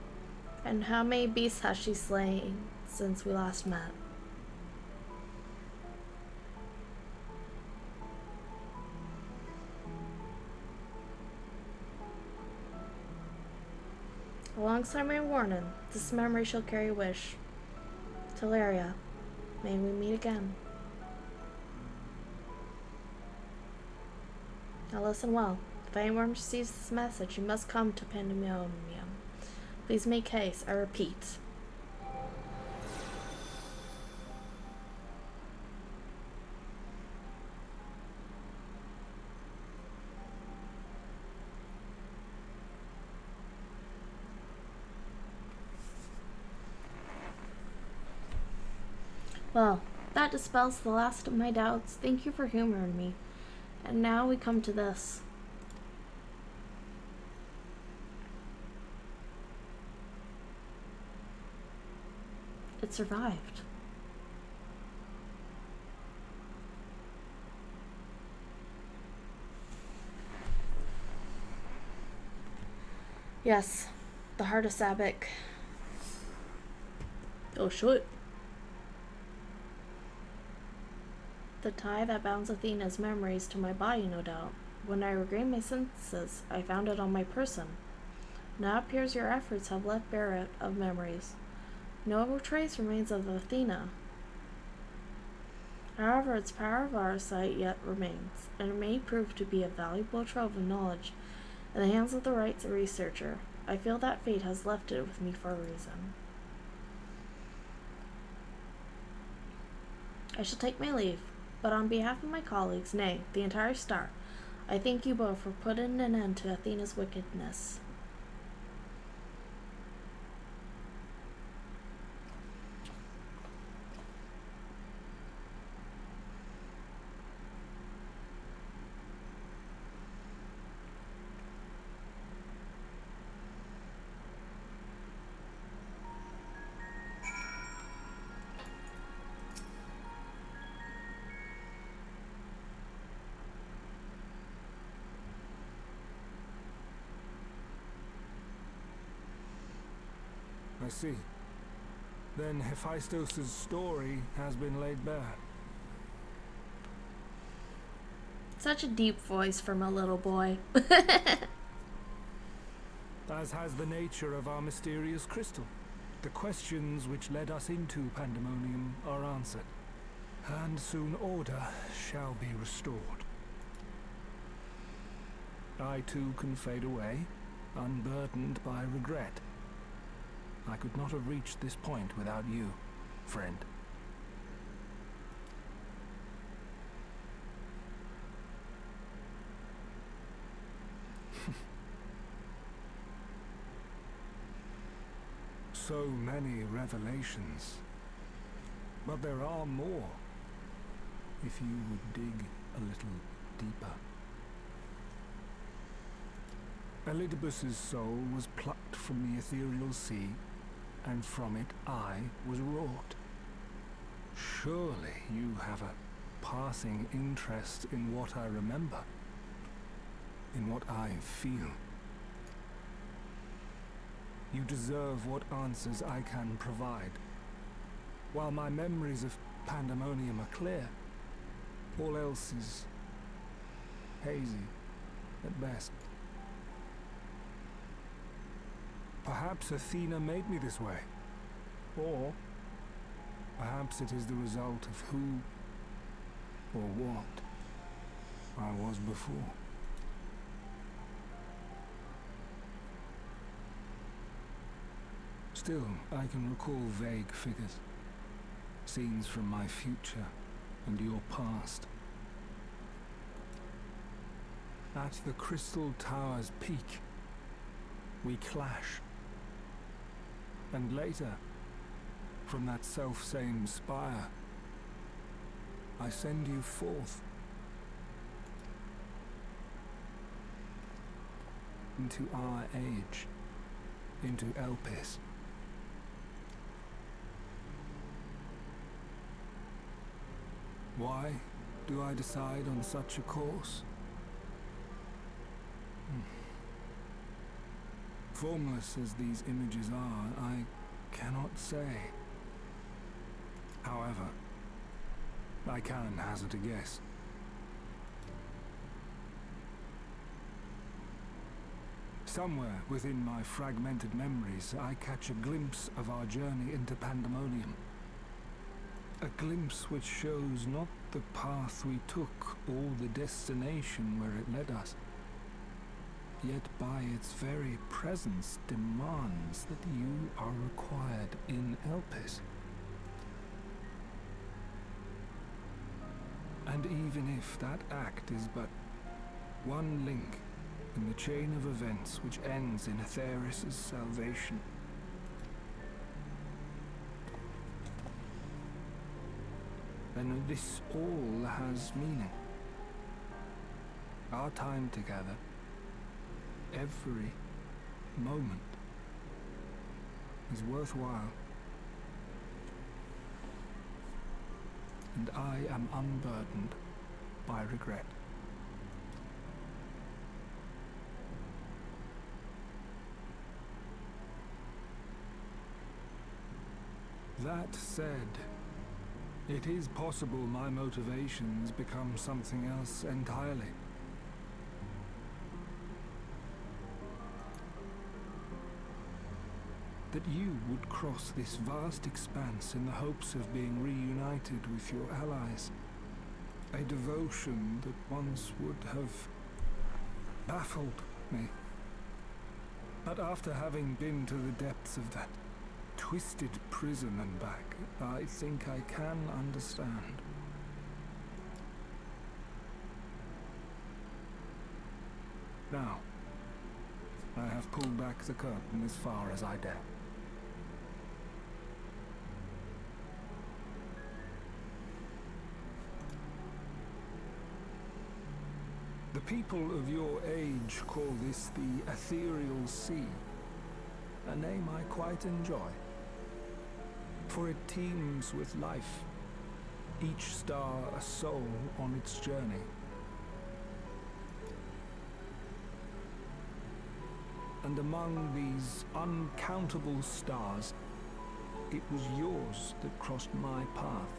And how many beasts has she slain since we last met? Alongside my warning, this memory shall carry a wish. Teleria, may we meet again. Now listen well. If anyone receives this message, you must come to Pandæmonium. Please make haste, I repeat. Well, that dispels the last of my doubts. Thank you for humoring me. And now we come to this. It survived. Yes, the heart of Sabbac. Oh, shit. The tie that bounds Athena's memories to my body, no doubt. When I regained my senses, I found it on my person. Now it appears your efforts have left bare of memories. No trace remains of Athena. However, its power of our sight yet remains, and it may prove to be a valuable trove of knowledge in the hands of the right researcher. I feel that fate has left it with me for a reason. I shall take my leave, but on behalf of my colleagues, nay, the entire star, I thank you both for putting an end to Athena's wickedness. I see. Then Hephaestos' story has been laid bare. Such a deep voice from a little boy. As has the nature of our mysterious crystal. The questions which led us into Pandæmonium are answered, and soon order shall be restored. I too can fade away, unburdened by regret. I could not have reached this point without you, friend. So many revelations. But there are more, if you would dig a little deeper. Elidibus's soul was plucked from the ethereal sea, and from it I was wrought. Surely you have a passing interest in what I remember. in what I feel. You deserve what answers I can provide. While my memories of Pandæmonium are clear, all else is hazy at best. Perhaps Athena made me this way. Or perhaps it is the result of who or what I was before. Still, I can recall vague figures, scenes from my future and your past. At the Crystal Tower's peak, we clash. And later, from that self-same spire, I send you forth into our age, into Elpis. Why do I decide on such a course? Formless as these images are, I cannot say. However, I can hazard a guess. Somewhere within my fragmented memories, I catch a glimpse of our journey into Pandæmonium. A glimpse which shows not the path we took or the destination where it led us, yet by its very presence demands that you are required in Elpis. And even if that act is but one link in the chain of events which ends in Atheris' salvation, then this all has meaning. Our time together, every moment, is worthwhile. And I am unburdened by regret. That said, it is possible my motivations become something else entirely. That you would cross this vast expanse in the hopes of being reunited with your allies. A devotion that once would have baffled me. But after having been to the depths of that twisted prison and back, I think I can understand. Now, I have pulled back the curtain as far as I dare. The people of your age call this the Ethereal Sea, a name I quite enjoy, for it teems with life, each star a soul on its journey. And among these uncountable stars, it was yours that crossed my path.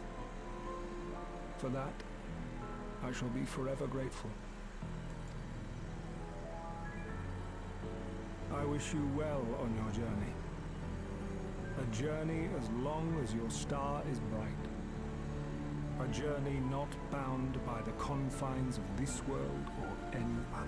For that, I shall be forever grateful. I wish you well on your journey. A journey as long as your star is bright. A journey not bound by the confines of this world or any other.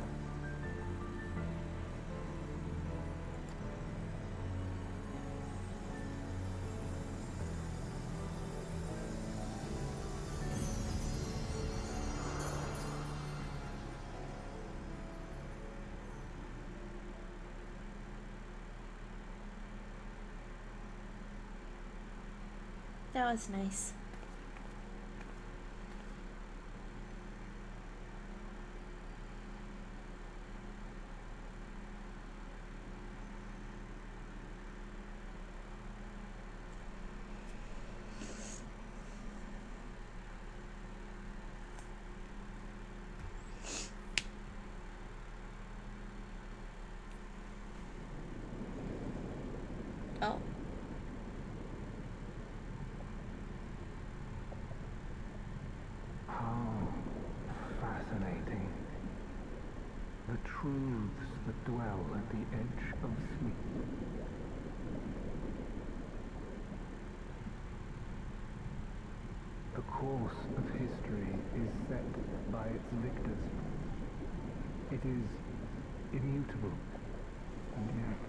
That was nice. Oh. How fascinating. The truths that dwell at the edge of sleep. The course of history is set by its victors. It is immutable, and yet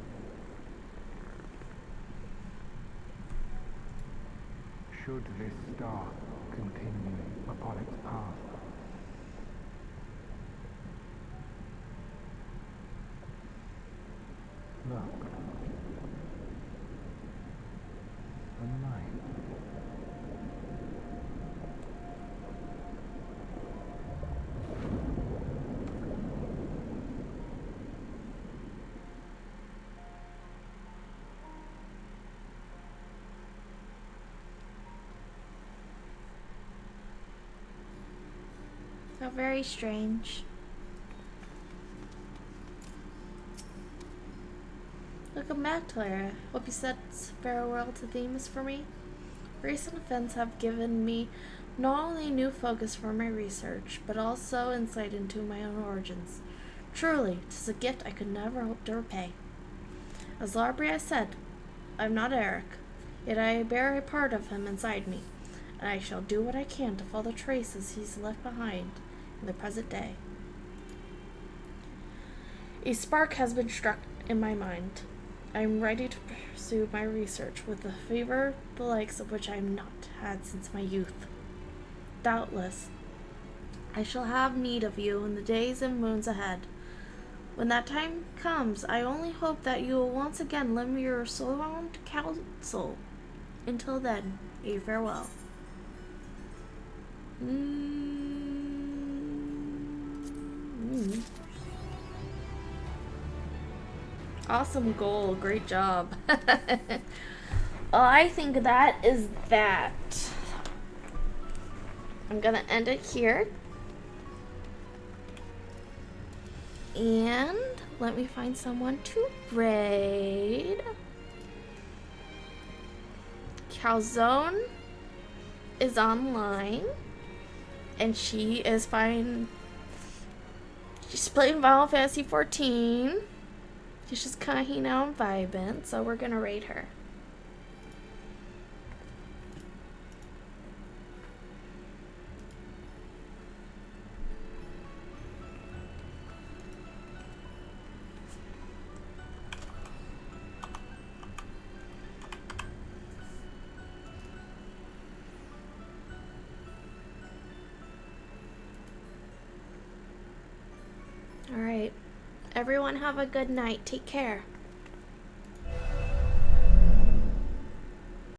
should this star continue upon its path, look, the night. How very strange. Welcome back, Clara. Hope you said farewell to Themis for me. Recent events have given me not only new focus for my research, but also insight into my own origins. Truly, 'tis a gift I could never hope to repay. As Larbria said, I'm not Eric, yet I bear a part of him inside me, and I shall do what I can to follow the traces he's left behind in the present day. A spark has been struck in my mind. I am ready to pursue my research with a fervor the likes of which I have not had since my youth. Doubtless, I shall have need of you in the days and moons ahead. When that time comes, I only hope that you will once again lend me your sound counsel. Until then, a farewell. Awesome goal. Great job. Well, I think that is that. I'm gonna end it here. And let me find someone to raid. Calzone is online. And she is fine. She's playing Final Fantasy 14. She's just kind of hanging out and vibing, so we're gonna raid her. Alright. Everyone have a good night. Take care.